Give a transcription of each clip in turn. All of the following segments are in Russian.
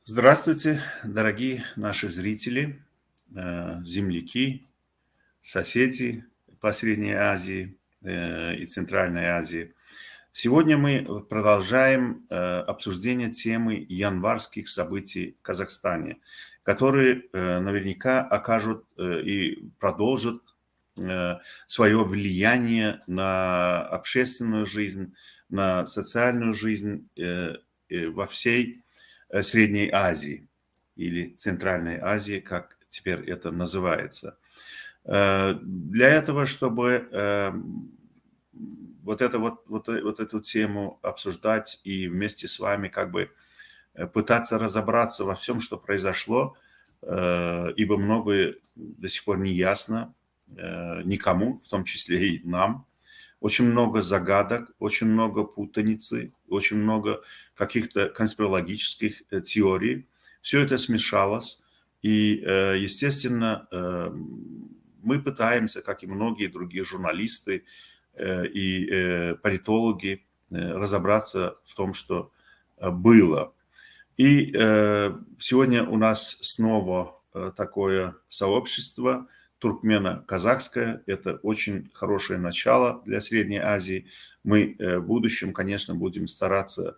Здравствуйте, дорогие наши зрители, земляки, соседи по Средней Азии и Центральной Азии. Сегодня мы продолжаем обсуждение темы январских событий в Казахстане, которые наверняка окажут и продолжат свое влияние на общественную жизнь, на социальную жизнь во всей Средней Азии или Центральной Азии, как теперь это называется. Для этого, чтобы вот эту тему обсуждать и вместе с вами как бы пытаться разобраться во всем, что произошло, ибо многое до сих пор не ясно никому, в том числе и нам. Очень много загадок, очень много путаницы, очень много каких-то конспирологических теорий. Все это смешалось. И, естественно, мы пытаемся, как и многие другие журналисты и политологи, разобраться в том, что было. И сегодня у нас снова такое сообщество туркмено-казахское. Это очень хорошее начало для Средней Азии. Мы в будущем, конечно, будем стараться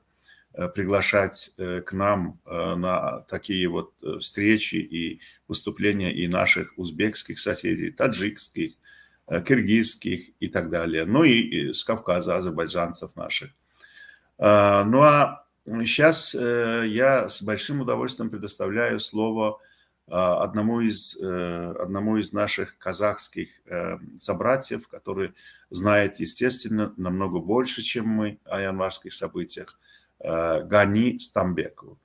приглашать к нам на такие вот встречи и выступления и наших узбекских соседей, таджикских, киргизских и так далее. Ну и с Кавказа, азербайджанцев наших. Ну а сейчас я с большим удовольствием предоставляю слово одному из наших казахских собратьев, который знает, естественно, намного больше, чем мы о январских событиях, Гани Стамбекову.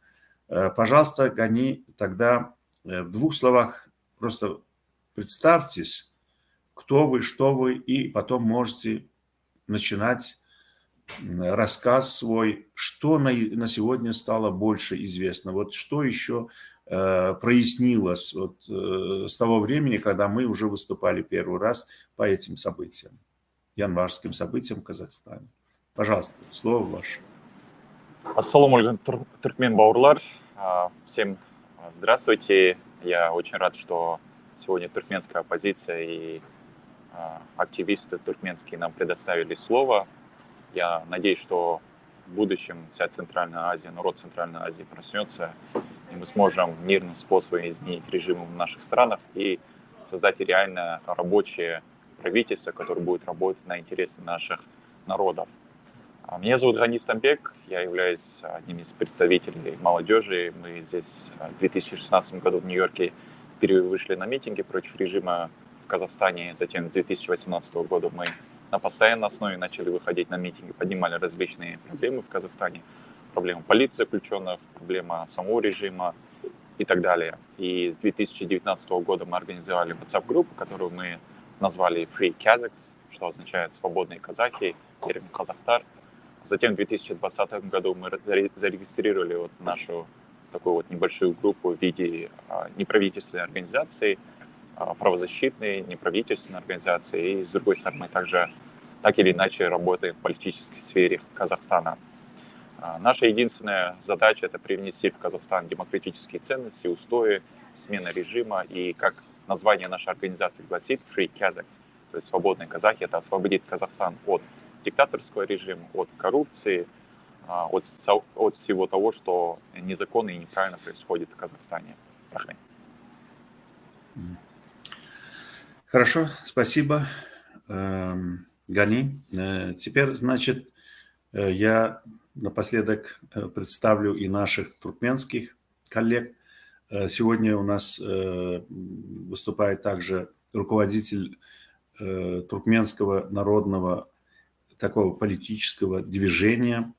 Пожалуйста, Гани, тогда в двух словах просто представьтесь, кто вы, что вы, и потом можете начинать рассказ свой, что на сегодня стало больше известно, вот что еще прояснилось вот, с того времени, когда мы уже выступали первый раз по этим событиям, январским событиям в Казахстане. Пожалуйста, слово ваше. Ассалаумалейкум, туркмен бауырлар. Всем здравствуйте. Я очень рад, что сегодня туркменская оппозиция и активисты туркменские нам предоставили слово. Я надеюсь, что в будущем вся Центральная Азия, народ Центральной Азии проснется, и мы сможем мирным способом изменить режимы в наших странах и создать реально рабочее правительство, которое будет работать на интересы наших народов. Меня зовут Гани Стамбек, я являюсь одним из представителей молодежи. Мы здесь в 2016 году в Нью-Йорке впервые вышли на митинги против режима в Казахстане. Затем с 2018 года мы на постоянной основе начали выходить на митинги, поднимали различные проблемы в Казахстане. Проблема полиции заключенных, проблема самого режима и так далее. И с 2019 года мы организовали WhatsApp-группу, которую мы назвали Free Kazakhs, что означает «свободные казахи», термин «казахтар». Затем в 2020 году мы зарегистрировали вот нашу такую вот небольшую группу в виде неправительственной организации, правозащитной неправительственной организации. И с другой стороны, также так или иначе работаем в политической сфере Казахстана. Наша единственная задача – это привнести в Казахстан демократические ценности, устои, смена режима. И как название нашей организации гласит, Free Kazakhs, то есть свободные казахи, это освободит Казахстан от диктаторского режима, от коррупции, от всего того, что незаконно и неправильно происходит в Казахстане. Хорошо, спасибо, Гани. Теперь, значит, я напоследок представлю и наших туркменских коллег. Сегодня у нас выступает также руководитель туркменского народного такого политического движения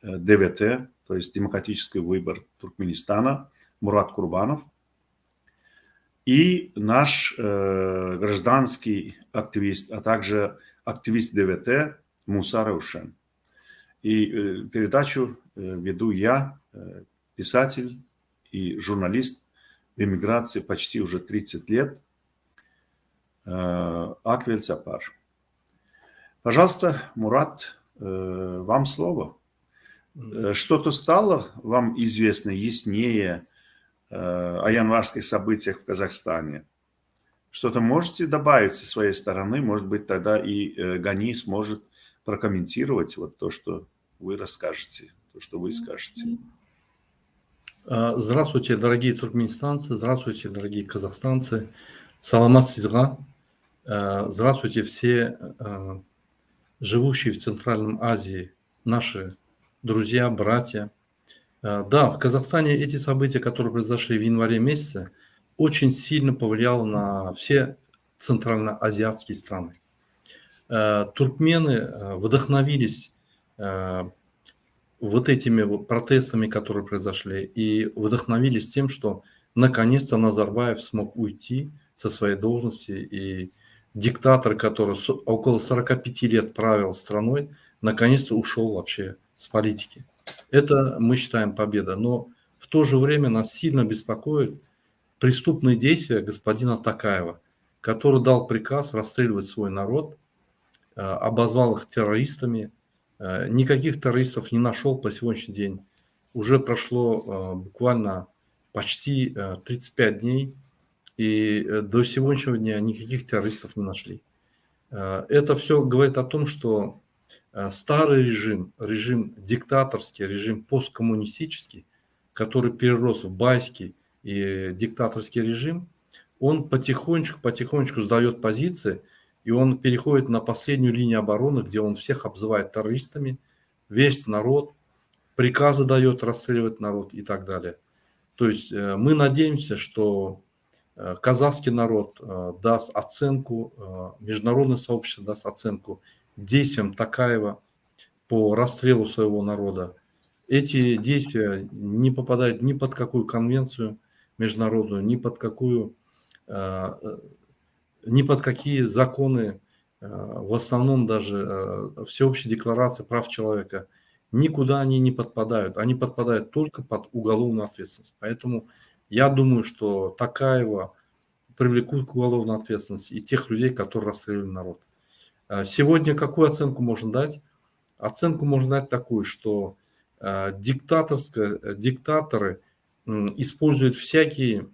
ДВТ, то есть Демократический выбор Туркменистана, Мурат Курбанов. И наш гражданский активист, а также активист ДВТ Муса Раушен. И передачу веду я, писатель и журналист в эмиграции почти уже 30 лет, Аквиль Сапар. Пожалуйста, Мурат, вам слово. Что-то стало вам известно яснее о январских событиях в Казахстане? Что-то можете добавить со своей стороны? Может быть, тогда и Гани сможет прокомментировать вот то, что вы расскажете, то, что вы скажете. Здравствуйте, дорогие туркменистанцы, здравствуйте, дорогие казахстанцы. Саламат сизга. Здравствуйте все живущие в Центральной Азии, наши друзья, братья. Да, в Казахстане эти события, которые произошли в январе месяце, очень сильно повлияло на все центральноазиатские страны. Туркмены вдохновились вот этими вот протестами, которые произошли, и вдохновились тем, что наконец-то Назарбаев смог уйти со своей должности, и диктатор, который около 45 лет правил страной, наконец-то ушел вообще с политики. Это мы считаем победа, но в то же время нас сильно беспокоит преступные действия господина Такаева, который дал приказ расстреливать свой народ, обозвал их террористами. Никаких террористов не нашел по сегодняшний день. Уже прошло буквально почти 35 дней, и до сегодняшнего дня никаких террористов не нашли. Это все говорит о том, что старый режим, режим диктаторский, режим посткоммунистический, который перерос в байский и диктаторский режим, он потихонечку сдает позиции, и он переходит на последнюю линию обороны, где он всех обзывает террористами, весь народ, приказы дает расстреливать народ и так далее. То есть мы надеемся, что казахский народ даст оценку, международное сообщество даст оценку действиям Такаева по расстрелу своего народа. Эти действия не попадают ни под какую конвенцию международную, ни под какие законы, в основном даже Всеобщей декларации прав человека. Никуда они не подпадают. Они подпадают только под уголовную ответственность. Поэтому я думаю, что Такаева привлекут к уголовной ответственности и тех людей, которые расстреливали народ. Сегодня какую оценку можно дать? Оценку можно дать такую, что диктаторы используют всякие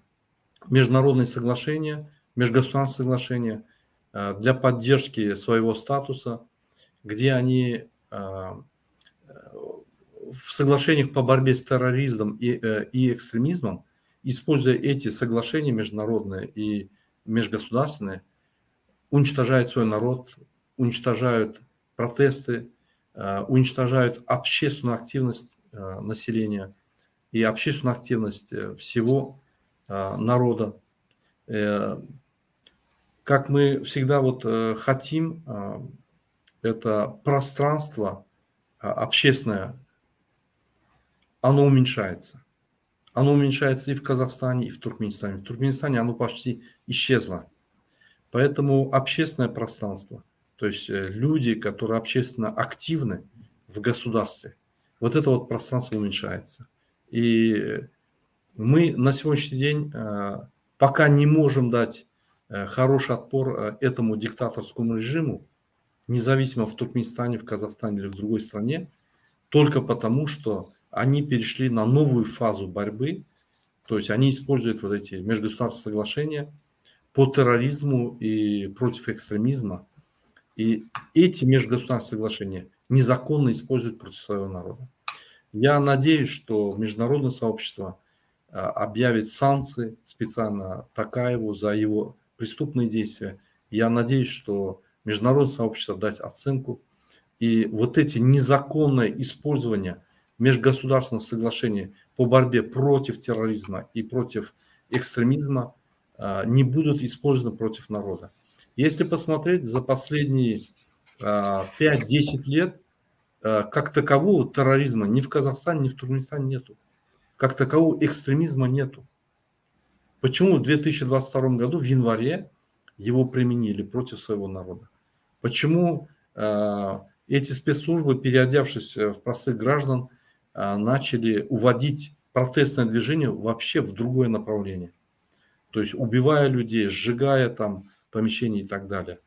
международные соглашения, межгосударственные соглашения для поддержки своего статуса, где они в соглашениях по борьбе с терроризмом и экстремизмом, используя эти соглашения международные и межгосударственные, уничтожают свой народ, уничтожают протесты, уничтожают общественную активность населения и общественную активность всего народа. Как мы всегда хотим, это пространство общественное, оно уменьшается. Оно уменьшается и в Казахстане, и в Туркменистане. В Туркменистане оно почти исчезло. Поэтому общественное пространство, то есть люди, которые общественно активны в государстве, вот это вот пространство уменьшается. И мы на сегодняшний день пока не можем дать хороший отпор этому диктаторскому режиму, независимо в Туркменистане, в Казахстане или в другой стране, только потому, что они перешли на новую фазу борьбы, то есть они используют вот эти межгосударственные соглашения по терроризму и против экстремизма. И эти межгосударственные соглашения незаконно используют против своего народа. Я надеюсь, что международное сообщество объявит санкции специально Такаеву за его преступные действия. Я надеюсь, что международное сообщество даст оценку. И вот эти незаконное использование межгосударственных соглашений по борьбе против терроризма и против экстремизма не будут использованы против народа. Если посмотреть за последние 5-10 лет, как такового терроризма ни в Казахстане, ни в Туркменистане нету. Как такового экстремизма нету. Почему в 2022 году, в январе, его применили против своего народа? Почему эти спецслужбы, переодевшись в простых граждан, начали уводить протестное движение вообще в другое направление? То есть убивая людей, сжигая там помещения и так далее.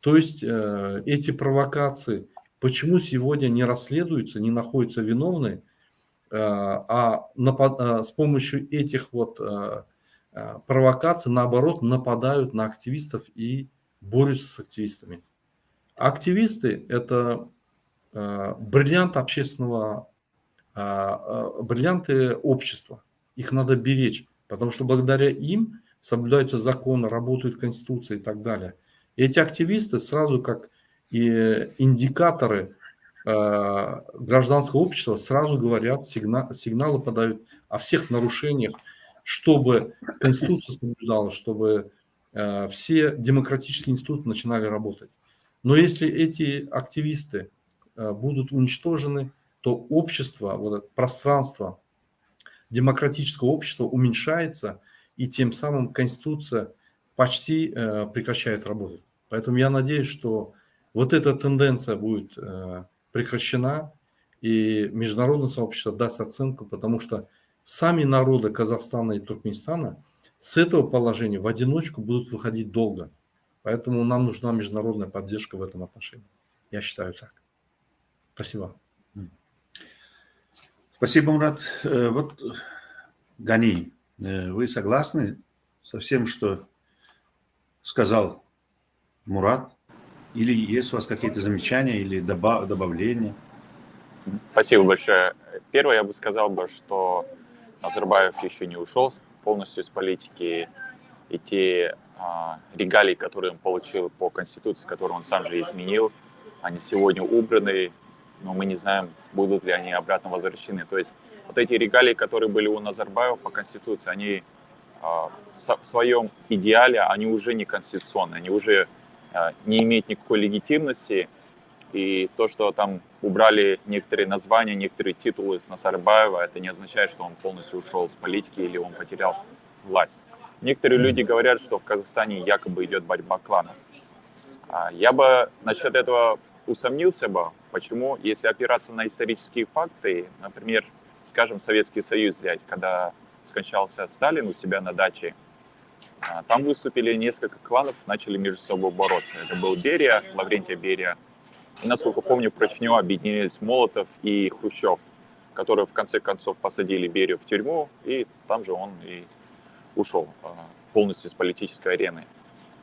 То есть эти провокации, почему сегодня не расследуются, не находятся виновные, с помощью этих вот провокаций, наоборот, нападают на активистов и борются с активистами. Активисты – это бриллианты общества. Их надо беречь, потому что благодаря им соблюдаются законы, работают конституции и так далее. И эти активисты сразу как и индикаторы гражданского общества сразу говорят, сигналы подают о всех нарушениях, чтобы конституция соблюдалась, чтобы все демократические институты начинали работать. Но если эти активисты будут уничтожены, то общество, вот это пространство демократического общества уменьшается, и тем самым Конституция почти прекращает работать. Поэтому я надеюсь, что вот эта тенденция будет прекращена, и международное сообщество даст оценку, потому что сами народы Казахстана и Туркменистана с этого положения в одиночку будут выходить долго. Поэтому нам нужна международная поддержка в этом отношении. Я считаю так. Спасибо. Спасибо, Мурат. Вот, Гани, вы согласны со всем, что сказал Мурат? Или есть у вас какие-то замечания или добавления? Спасибо большое. Первое, я бы сказал, что Назарбаев еще не ушел полностью из политики, и те регалии, которые он получил по Конституции, которую он сам же изменил, они сегодня убраны, но мы не знаем, будут ли они обратно возвращены. То есть вот эти регалии, которые были у Назарбаева по Конституции, они в своем идеале, они уже не конституционные, они уже не имеют никакой легитимности. И то, что там убрали некоторые названия, некоторые титулы с Назарбаева, это не означает, что он полностью ушел с политики или он потерял власть. Некоторые люди говорят, что в Казахстане якобы идет борьба кланов. Я бы насчет этого усомнился бы. Почему? Если опираться на исторические факты, например, скажем, Советский Союз взять, когда скончался Сталин у себя на даче, там выступили несколько кланов, начали между собой бороться. Это был Берия, Лаврентий Берия. И, насколько помню, против него объединились Молотов и Хрущев, которые в конце концов посадили Берию в тюрьму, и там же он и ушел полностью с политической арены.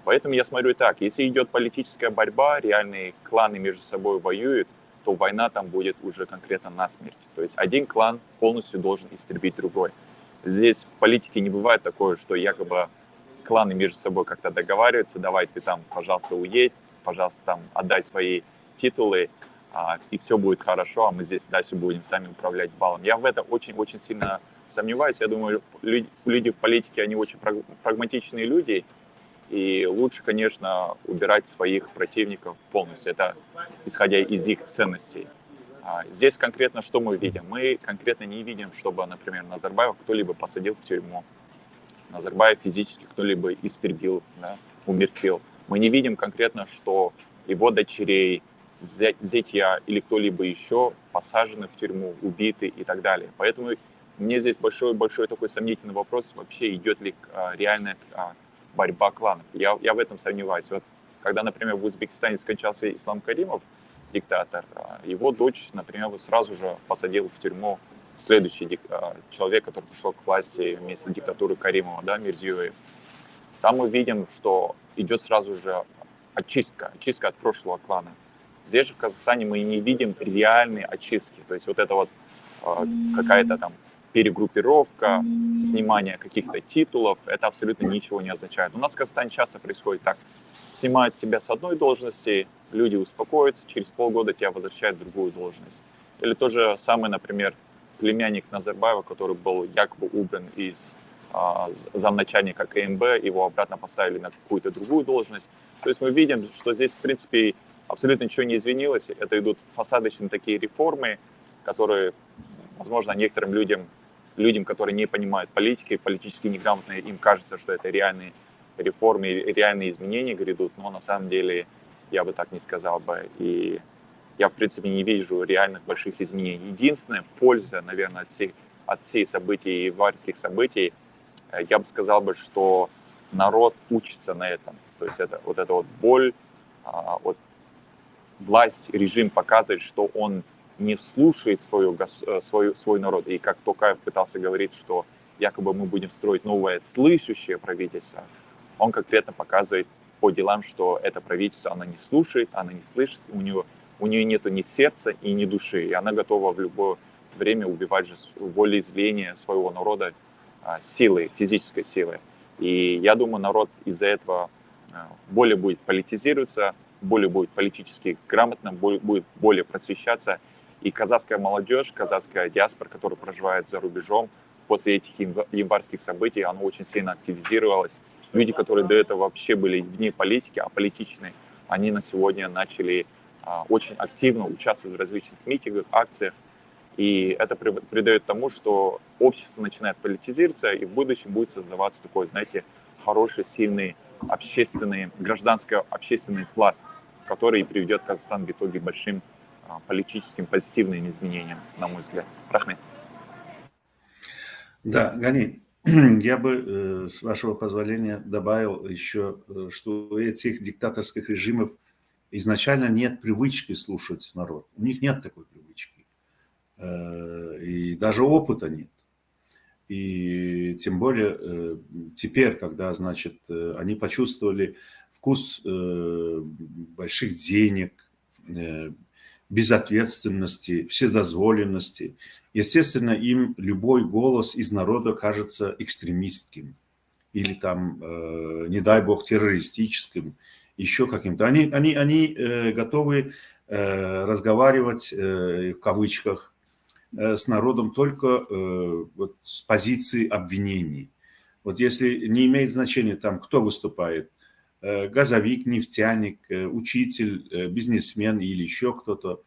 Поэтому я смотрю так, если идет политическая борьба, реальные кланы между собой воюют, то война там будет уже конкретно насмерть. То есть один клан полностью должен истребить другой. Здесь в политике не бывает такое, что якобы кланы между собой как-то договариваются, давай ты там, пожалуйста, уедь, пожалуйста, там отдай свои титулы, и все будет хорошо, а мы здесь дальше будем сами управлять балом. Я в этом очень-очень сильно сомневаюсь. Я думаю, люди в политике, они очень прагматичные люди, и лучше, конечно, убирать своих противников полностью. Это исходя из их ценностей. Здесь конкретно что мы видим? Мы конкретно не видим, чтобы, например, Назарбаева кто-либо посадил в тюрьму. Назарбаев физически кто-либо истребил, да, умертвил. Мы не видим конкретно, что его дочерей, зятья или кто-либо еще посажены в тюрьму, убиты и так далее. Поэтому мне здесь большой такой сомнительный вопрос, вообще идет ли реальная борьба кланов. Я в этом сомневаюсь. Вот, когда, например, в Узбекистане скончался Ислам Каримов, диктатор, его дочь, например, сразу же посадил в тюрьму следующий человек, который пришел к власти вместо диктатуры Каримова, да, Мирзиёев. Там мы видим, что идет сразу же очистка от прошлого клана. Здесь же в Казахстане мы не видим реальной очистки. То есть вот это вот какая-то там перегруппировка, снимание каких-то титулов, это абсолютно ничего не означает. У нас в Казахстане часто происходит так. Снимают тебя с одной должности, люди успокоятся, через полгода тебя возвращают в другую должность. Или то же самое, например, племянник Назарбаева, который был якобы убран из замначальника КМБ, его обратно поставили на какую-то другую должность. То есть мы видим, что здесь, в принципе, абсолютно ничего не изменилось. Это идут фасадочные такие реформы, которые, возможно, некоторым людям, которые не понимают политики, политически неграмотные, им кажется, что это реальные реформы, реальные изменения грядут, но на самом деле я бы так не сказал бы. И я, в принципе, не вижу реальных больших изменений. Единственная польза, наверное, от всей событий, январских событий, я бы сказал бы, что народ учится на этом. То есть это вот эта вот боль, вот власть, режим показывает, что он не слушает свой народ. И как Токаев пытался говорить, что якобы мы будем строить новое слышащее правительство, он конкретно показывает по делам, что это правительство, оно не слушает, оно не слышит, у нее нету ни сердца и ни души, и она готова в любое время убивать же волеизъявление своего народа силой, физической силой. И я думаю, народ из-за этого более будет политизироваться, более будет политически грамотно, будет более просвещаться. И казахская молодежь, казахская диаспора, которая проживает за рубежом, после этих январских событий, она очень сильно активизировалась. Люди, которые до этого вообще были вне политики, аполитичные, они на сегодня начали очень активно участвовать в различных митингах, акциях. И это придает тому, что общество начинает политизироваться, и в будущем будет создаваться такой, знаете, хороший, сильный гражданско-общественный пласт, который приведет Казахстан в итоге к большим политическим позитивным изменениям, на мой взгляд. Рахмет. Да, Гани, я бы, с вашего позволения, добавил еще, что у этих диктаторских режимов изначально нет привычки слушать народ. У них нет такой привычки. И даже опыта нет. И тем более теперь, когда, значит, они почувствовали вкус больших денег, безответственности, вседозволенности, естественно, им любой голос из народа кажется экстремистским или там, не дай бог, террористическим, еще каким-то. Они готовы разговаривать, в кавычках, с народом только вот с позиции обвинений. Вот если не имеет значения там, кто выступает, газовик, нефтяник, учитель, бизнесмен или еще кто-то,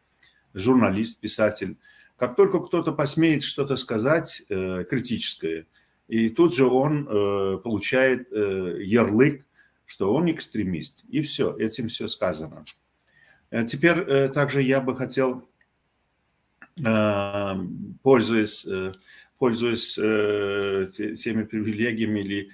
журналист, писатель. Как только кто-то посмеет что-то сказать критическое, и тут же он получает ярлык, что он экстремист. И все, этим все сказано. Теперь также я бы хотел, пользуясь теми привилегиями,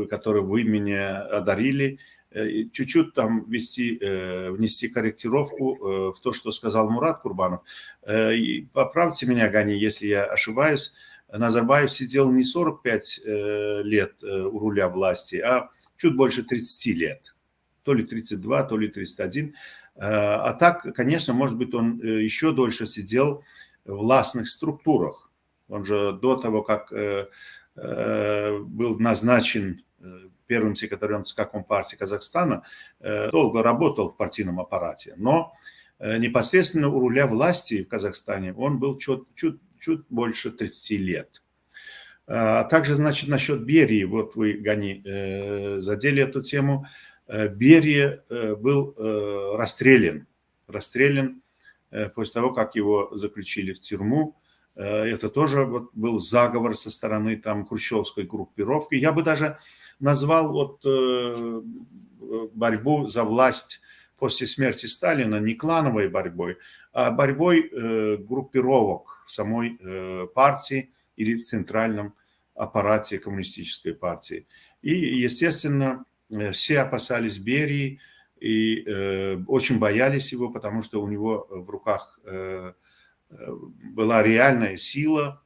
которые вы меня одарили, чуть-чуть там внести корректировку в то, что сказал Мурат Курбанов. И поправьте меня, Гани, если я ошибаюсь, Назарбаев сидел не 45 лет у руля власти, а чуть больше 30 лет. То ли 32, то ли 31. А так, конечно, может быть, он еще дольше сидел в властных структурах. Он же до того, как был назначен первым секретарем ЦК Компартии Казахстана, долго работал в партийном аппарате. Но непосредственно у руля власти в Казахстане он был чуть больше 30 лет. А также, значит, насчет Берии, вот вы, Гани, задели эту тему. Берия был расстрелян после того, как его заключили в тюрьму. Это тоже вот был заговор со стороны там хрущевской группировки. Я бы даже назвал вот борьбу за власть после смерти Сталина не клановой борьбой, а борьбой группировок в самой партии или в центральном аппарате коммунистической партии. И, естественно, все опасались Берии и очень боялись его, потому что у него в руках была реальная сила.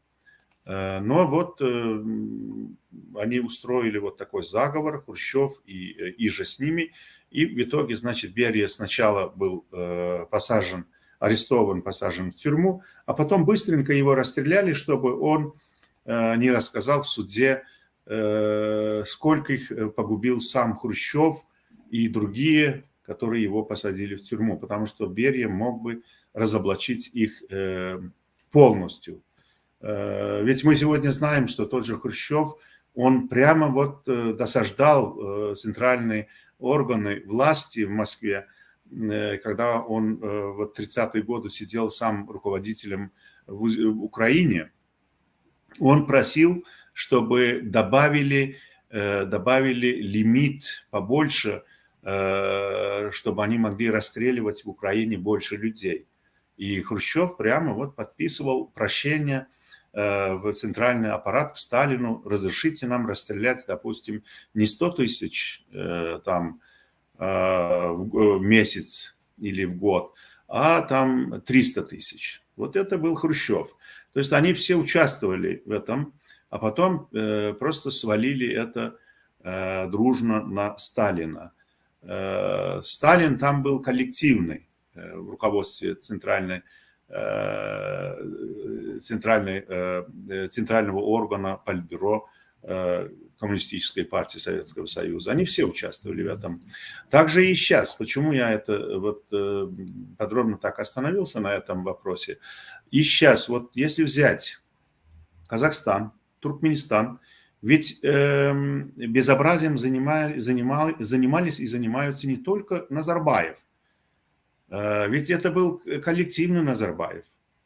Но вот они устроили вот такой заговор, Хрущев и же с ними. И в итоге, значит, Берия сначала был арестован, посажен в тюрьму, а потом быстренько его расстреляли, чтобы он не рассказал в суде, сколько их погубил сам Хрущев и другие, которые его посадили в тюрьму, потому что Берия мог бы разоблачить их полностью. Ведь мы сегодня знаем, что тот же Хрущев, он прямо вот досаждал центральные органы власти в Москве, когда он в 30-е годы сидел сам руководителем в Украине. Он просил, чтобы добавили лимит побольше, чтобы они могли расстреливать в Украине больше людей. И Хрущев прямо вот подписывал прощение в центральный аппарат к Сталину: разрешите нам расстрелять, допустим, не 100 тысяч там в месяц или в год, а там 300 тысяч. Вот это был Хрущев. То есть они все участвовали в этом, а потом просто свалили это дружно на Сталина. Сталин там был коллективный в руководстве центрального органа Политбюро Коммунистической партии Советского Союза. Они все участвовали в этом. Также и сейчас. Почему я это вот подробно так остановился на этом вопросе? И сейчас, вот если взять Казахстан, Туркменистан, ведь безобразием занимались и занимаются не только Назарбаев. Ведь это был коллективный Назарбаев.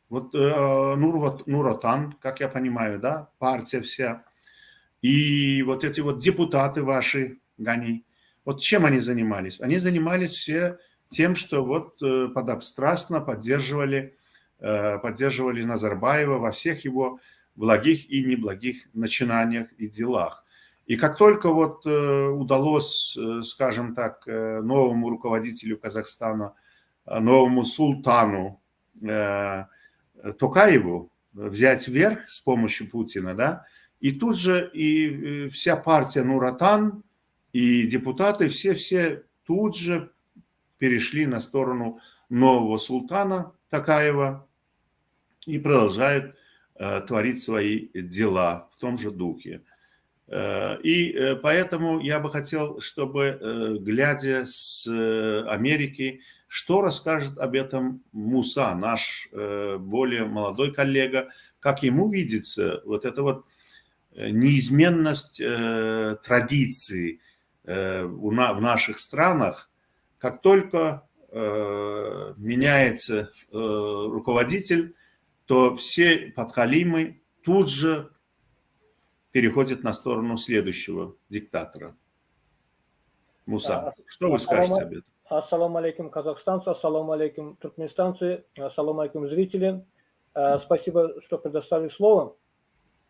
Вот Нур-Отан, как я понимаю, да, партия вся. И вот эти вот депутаты ваши, Гани, вот чем они занимались? Они занимались все тем, что вот подобострастно поддерживали Назарбаева во всех его благих и неблагих начинаниях и делах. И как только вот удалось, скажем так, новому руководителю Казахстана, новому султану Токаеву взять верх с помощью Путина, да, и тут же и вся партия Нур-Отан, и депутаты, все тут же перешли на сторону нового султана Токаева и продолжают творить свои дела в том же духе. И поэтому я бы хотел, чтобы, глядя с Америки, что расскажет об этом Муса, наш более молодой коллега, как ему видится вот эта вот неизменность традиций в наших странах, как только меняется руководитель, то все подхалимы тут же переходят на сторону следующего диктатора. Муса, что вы скажете об этом? Ассаламу алейкум, казахстанцы, ассаламу алейкум, туркменистанцы, ассаламу алейкум, зрители. Спасибо, что предоставили слово.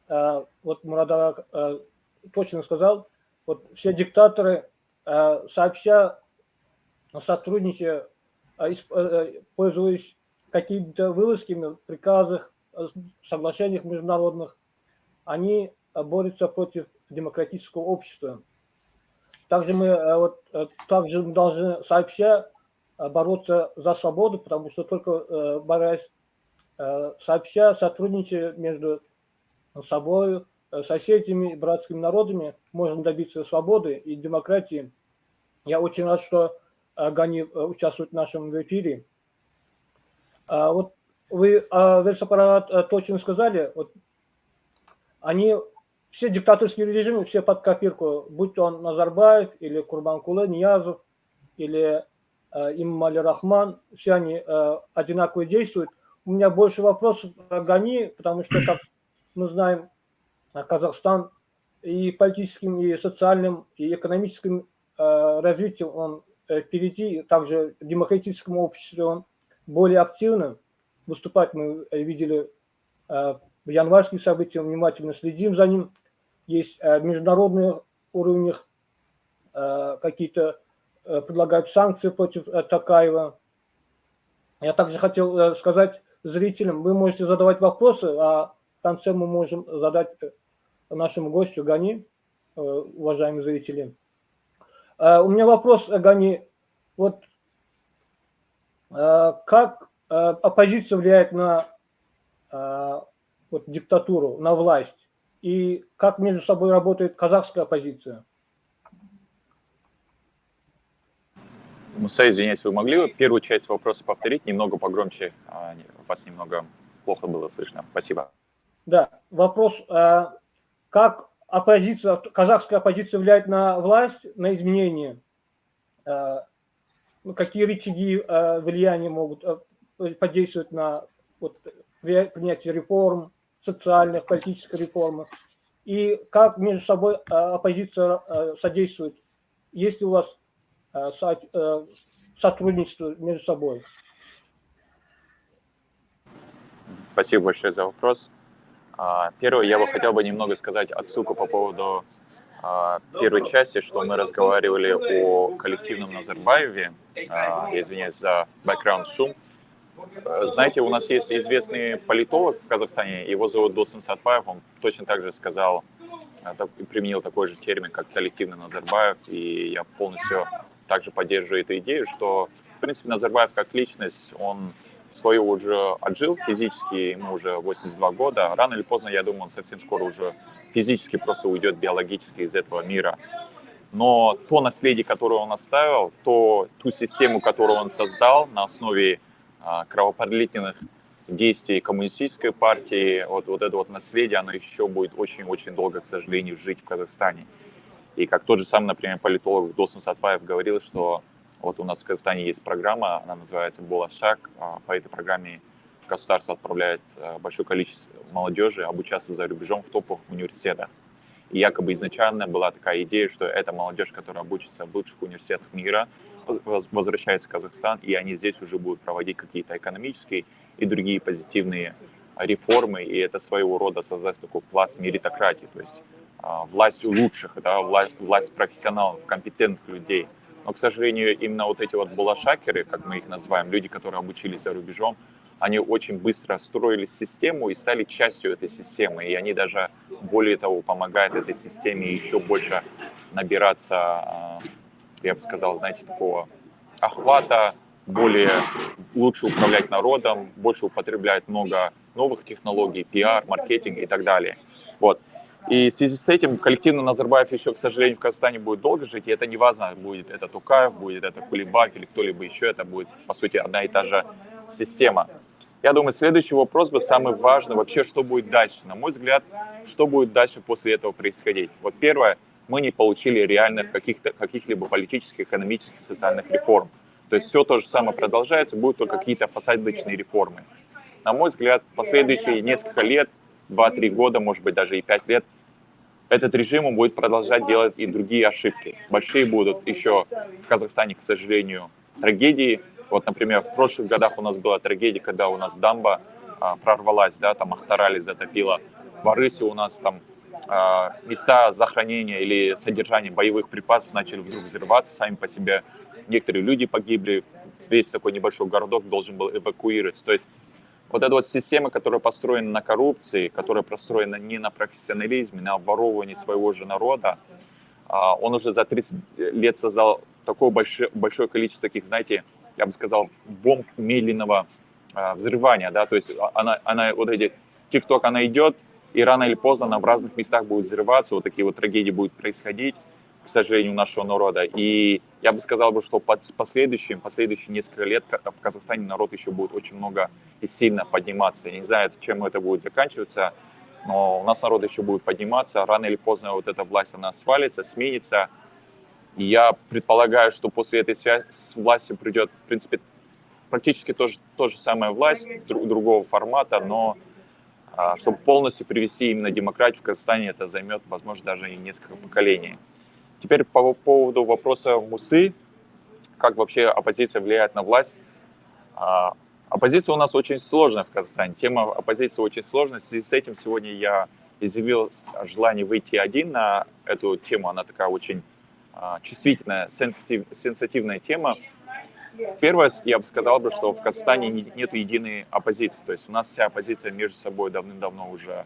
Вот Мурад точно сказал, вот все диктаторы, сообща, сотрудничая, пользуясь какими-то вылазками в приказах, соглашениях международных, они борются против демократического общества. Также мы должны сообща бороться за свободу, потому что только борясь сообща, сотрудничая между собой, соседями, братскими народами, можно добиться свободы и демократии. Я очень рад, что Гани участвует в нашем эфире. Вот вы, Версапарат, точно сказали, вот они, все диктаторские режимы, все под копирку, будь то он Назарбаев или Курбанкулы, Ниязов или Иммали Рахман, все они одинаково действуют. У меня больше вопросов о Гани, потому что, как мы знаем, Казахстан и политическим, и социальным, и экономическим развитием он впереди, также в демократическом обществе он более активно выступать. Мы видели в январских событиях, внимательно следим за ним. Есть международные уровни, какие-то предлагают санкции против Токаева. Я также хотел сказать зрителям, вы можете задавать вопросы, а в конце мы можем задать нашему гостю Гани, уважаемые зрители. У меня вопрос, Гани, вот как оппозиция влияет на вот, диктатуру, на власть, и как между собой работает казахская оппозиция? Муса, извиняюсь, вы могли бы первую часть вопроса повторить немного погромче? Вас немного плохо было слышно. Спасибо. Да, вопрос, как оппозиция, казахская оппозиция влияет на власть, на изменения? Какие рычаги влияния могут подействовать на вот, принятие реформ, социальных, политических реформ? И как между собой оппозиция содействует? Есть ли у вас сотрудничество между собой? Спасибо большое за вопрос. Первое, я бы хотел немного сказать отсылку по поводу первой части, что мы разговаривали о коллективном Назарбаеве. Я извиняюсь за background шум. Знаете, у нас есть известный политолог в Казахстане, его зовут Досым Сатпаев, он точно так же сказал, применил такой же термин, как коллективный Назарбаев, и я полностью также поддерживаю эту идею, что, в принципе, Назарбаев как личность, он свое уже отжил физически, ему уже 82 года, рано или поздно, я думаю, он совсем скоро уже физически просто уйдет биологически из этого мира. Но то наследие, которое он оставил, ту систему, которую он создал на основе кровопролитных действий коммунистической партии, вот это вот наследие, оно еще будет очень-очень долго, к сожалению, жить в Казахстане. И как тот же самый, например, политолог Досым Сатпаев говорил, что вот у нас в Казахстане есть программа, она называется «Болашак». По этой программе государство отправляет большое количество молодежи обучаться за рубежом в топовых университетах. И якобы изначально была такая идея, что эта молодежь, которая обучится в лучших университетах мира, возвращается в Казахстан, и они здесь уже будут проводить какие-то экономические и другие позитивные реформы, и это своего рода создать такой пласт меритократии, то есть власть у лучших, да, власть профессионалов, компетентных людей. Но, к сожалению, именно вот эти вот булашакеры, как мы их называем, люди, которые обучились за рубежом, они очень быстро строили систему и стали частью этой системы. И они даже, более того, помогают этой системе еще больше набираться, я бы сказал, знаете, такого охвата, лучше управлять народом, больше употреблять много новых технологий, пиар, маркетинг и так далее. Вот. И в связи с этим коллективно Назарбаев еще, к сожалению, в Казахстане будет долго жить, и это не важно, будет это Токаев, будет это Кулебак или кто-либо еще, это будет, по сути, одна и та же система. Я думаю, следующий вопрос был самый важный, вообще, что будет дальше. На мой взгляд, что будет дальше после этого происходить? Вот первое, мы не получили реальных каких-либо политических, экономических, социальных реформ. То есть все то же самое продолжается, будут только какие-то фасадочные реформы. На мой взгляд, последующие несколько лет, 2-3 года, может быть, даже и 5 лет, этот режим будет продолжать делать и другие ошибки. Большие будут еще в Казахстане, к сожалению, трагедии. Вот, например, в прошлых годах у нас была трагедия, когда у нас дамба прорвалась, да, там Ахтарали затопило. В Арысе у нас там места захоронения или содержания боевых припасов начали вдруг взрываться сами по себе. Некоторые люди погибли, весь такой небольшой городок должен был эвакуироваться. То есть вот эта вот система, которая построена на коррупции, которая построена не на профессионализме, на обворовывании своего же народа, он уже за 30 лет создал такое большое количество таких, знаете, я бы сказал, бомб медленного взрывания, да, то есть она вот эти TikTok, она идет, и рано или поздно она в разных местах будет взрываться, вот такие вот трагедии будут происходить, к сожалению, у нашего народа. И я бы сказал, что последующие несколько лет в Казахстане народ еще будет очень много и сильно подниматься. Я не знаю, чем это будет заканчиваться, но у нас народ еще будет подниматься. Рано или поздно вот эта власть, она свалится, сменится. И я предполагаю, что после этой власти придет, в принципе, практически то же самая власть, другого формата, но чтобы полностью привести именно демократию в Казахстане, это займет, возможно, даже и несколько поколений. Теперь по поводу вопроса Мусы, как вообще оппозиция влияет на власть. Оппозиция у нас очень сложная в Казахстане, тема оппозиции очень сложная. В связи с этим сегодня я изъявил желание выйти один на эту тему, она такая очень чувствительная, сенситивная тема. Первое, я бы сказал, что в Казахстане нет единой оппозиции, то есть у нас вся оппозиция между собой давным-давно уже,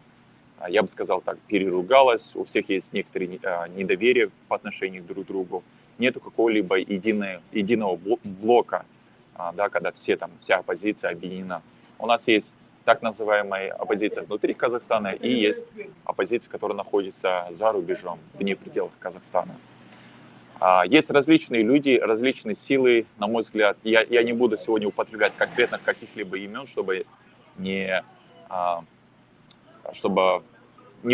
я бы сказал так, переругалась, у всех есть некоторые недоверие по отношению друг к другу, нету какого-либо единого блока, да, когда вся оппозиция объединена. У нас есть так называемая оппозиция внутри Казахстана и есть оппозиция, которая находится за рубежом, вне пределов Казахстана. Есть различные люди, различные силы, на мой взгляд. Я не буду сегодня употреблять конкретных каких-либо имен, чтобы не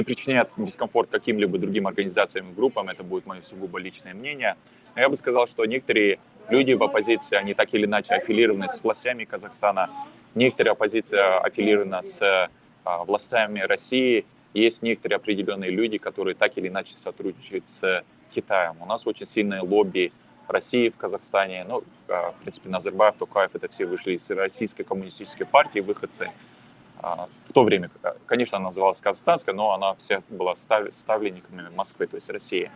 причинять дискомфорт каким-либо другим организациям и группам. Это будет мое сугубо личное мнение. Но я бы сказал, что некоторые люди в оппозиции, они так или иначе аффилированы с властями Казахстана. Некоторые оппозиция аффилирована с властями России. Есть некоторые определенные люди, которые так или иначе сотрудничают с Китаем. У нас очень сильное лобби России в Казахстане. Ну, в принципе, Назарбаев, Токаев, это все вышли из Российской коммунистической партии, выходцы. В то время, конечно, она называлась казахстанская, но она вся была ставленниками Москвы, то есть России.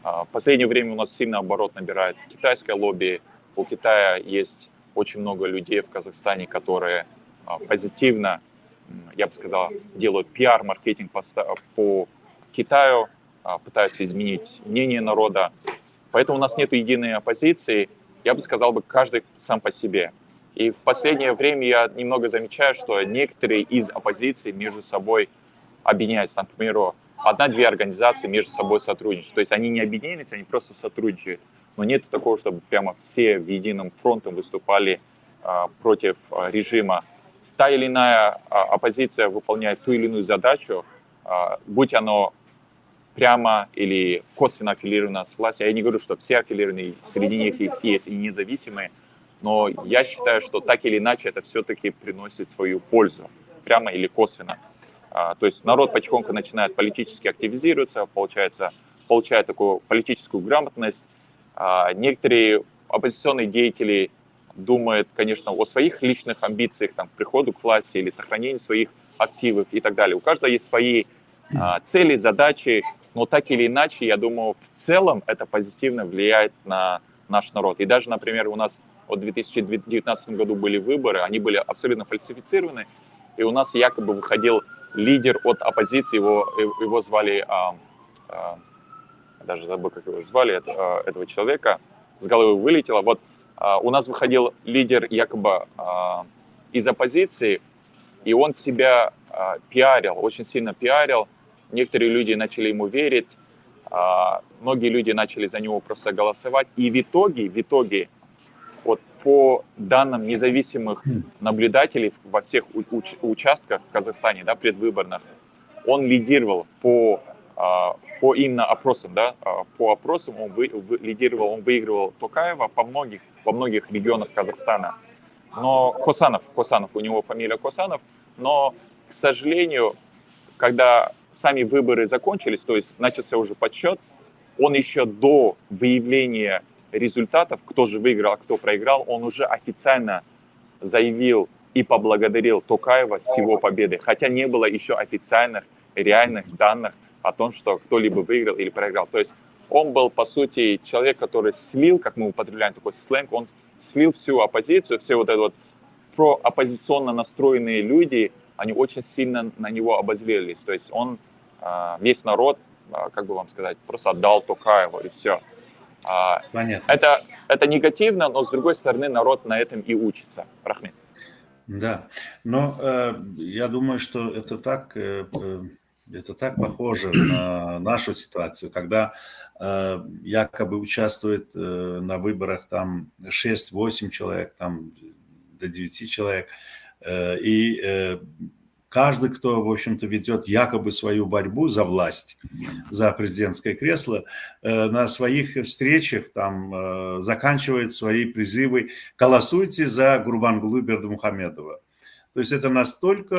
В последнее время у нас сильно оборот набирает китайское лобби. У Китая есть очень много людей в Казахстане, которые позитивно, я бы сказал, делают пиар-маркетинг по Китаю, пытаются изменить мнение народа. Поэтому у нас нет единой оппозиции. Я бы сказал, каждый сам по себе. И в последнее время я немного замечаю, что некоторые из оппозиции между собой объединяются. Например, одна-две организации между собой сотрудничают. То есть они не объединились, они просто сотрудничают. Но нет такого, чтобы прямо все в едином фронтом выступали против режима. Та или иная оппозиция выполняет ту или иную задачу, будь оно прямо или косвенно аффилировано с властью. Я не говорю, что все аффилированы, среди них есть и независимые, но я считаю, что так или иначе это все-таки приносит свою пользу, прямо или косвенно. То есть народ потихоньку начинает политически активизироваться, получает такую политическую грамотность. Некоторые оппозиционные деятели думают, конечно, о своих личных амбициях, там, к приходу к власти или сохранению своих активов и так далее. У каждого есть свои цели, задачи, но так или иначе, я думаю, в целом это позитивно влияет на наш народ. И даже, например, у нас в 2019 году были выборы, они были абсолютно фальсифицированы, и у нас якобы выходил лидер от оппозиции, его звали, даже забыл, как его звали, этого человека, с головы вылетело. Вот у нас выходил лидер якобы из оппозиции, и он себя пиарил, очень сильно пиарил. Некоторые люди начали ему верить, многие люди начали за него просто голосовать. И в итоге, вот по данным независимых наблюдателей во всех участках в Казахстане, да, предвыборных, он лидировал по именно опросам, да, по опросам он лидировал, он выигрывал Токаева во многих регионах Казахстана. Но Косанов, у него фамилия Косанов, но, к сожалению, когда сами выборы закончились, то есть начался уже подсчет, он еще до выявления результатов, кто же выиграл, а кто проиграл, он уже официально заявил и поблагодарил Токаева с его победой, хотя не было еще официальных, реальных данных о том, что кто-либо выиграл или проиграл. То есть он был, по сути, человек, который слил, как мы употребляем такой сленг, он слил всю оппозицию, все вот это вот прооппозиционно настроенные люди, они очень сильно на него обозлились. То есть он, весь народ, как бы вам сказать, просто отдал Токаеву, и все. Понятно. Это негативно, но с другой стороны народ на этом и учится. Рахмет. Да, но я думаю, что это так похоже на нашу ситуацию, когда якобы участвует на выборах там 6-8 человек, там до 9 человек, и каждый, кто, в общем-то, ведет якобы свою борьбу за власть, за президентское кресло, на своих встречах там заканчивает свои призывы «голосуйте за Гурбангулы Бердымухамедова». То есть это настолько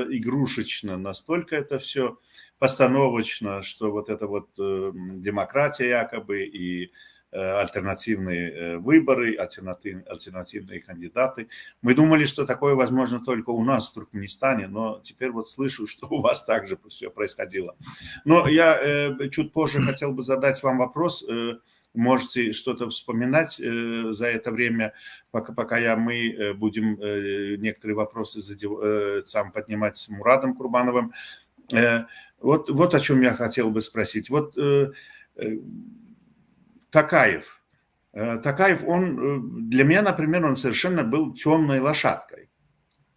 игрушечно, настолько это все постановочно, что вот эта вот демократия якобы и альтернативные выборы, альтернативные кандидаты. Мы думали, что такое возможно только у нас в Туркменистане, но теперь вот слышу, что у вас также все происходило. Но я чуть позже хотел бы задать вам вопрос. Можете что-то вспоминать за это время, пока мы будем некоторые вопросы сам поднимать с Мурадом Курбановым. Вот о чем я хотел бы спросить. Вот Токаев, он для меня, например, он совершенно был темной лошадкой.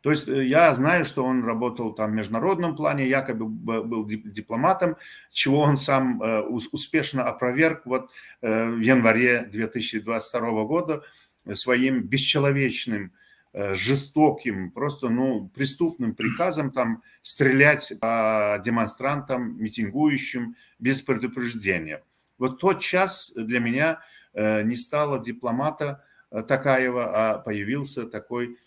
То есть я знаю, что он работал там в международном плане, якобы был дипломатом, чего он сам успешно опроверг вот в январе 2022 года своим бесчеловечным, жестоким, просто преступным приказом там стрелять по демонстрантам, митингующим без предупреждения. Вот тот час для меня не стало дипломата Токаева, а появился такой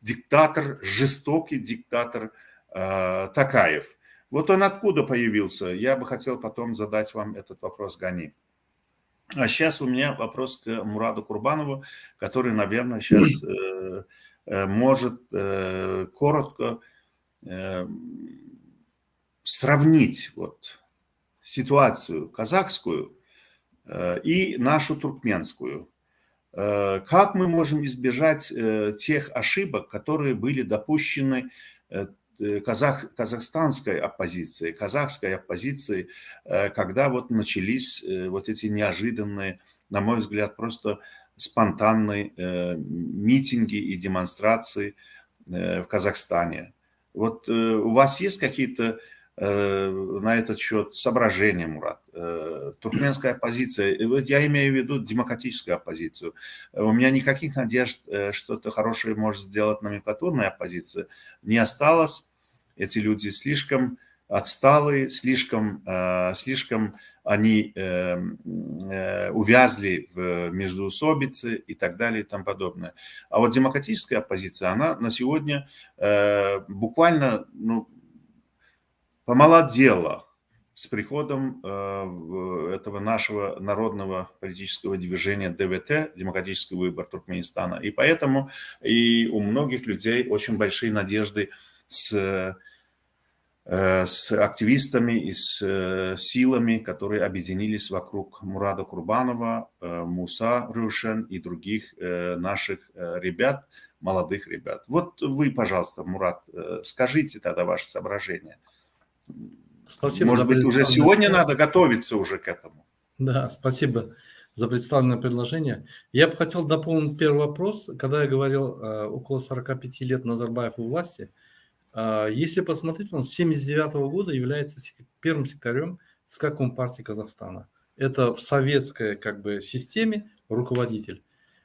диктатор, жестокий диктатор Токаев. Вот он откуда появился? Я бы хотел потом задать вам этот вопрос, Гани. А сейчас у меня вопрос к Мураду Курбанову, который, наверное, сейчас может коротко сравнить вот ситуацию казахскую и нашу туркменскую. Как мы можем избежать тех ошибок, которые были допущены казахстанской оппозицией, казахской оппозицией, когда вот начались вот эти неожиданные, на мой взгляд, просто спонтанные митинги и демонстрации в Казахстане. Вот у вас есть какие-то на этот счет соображения, Мурат? Туркменская оппозиция, я имею в виду демократическую оппозицию. У меня никаких надежд, что-то хорошее может сделать номенклатурная оппозиция, не осталось. Эти люди слишком отсталые, слишком они увязли в междоусобице и так далее и тому подобное. А вот демократическая оппозиция, она на сегодня буквально помолодела с приходом этого нашего народного политического движения ДВТ, Демократический выбор Туркменистана. И поэтому и у многих людей очень большие надежды с активистами и с силами, которые объединились вокруг Мурада Курбанова, Муса Рушен и других наших ребят, молодых ребят. Вот вы, пожалуйста, Мурат, скажите тогда ваши соображения. Спасибо. Может быть, уже сегодня надо готовиться уже к этому? Да, спасибо за представленное предложение. Я бы хотел дополнить первый вопрос. Когда я говорил около 45 лет Назарбаев у власти, если посмотреть, он с 1979 года является первым секретарем ЦК Компартии Казахстана. Это в советской как бы системе руководитель.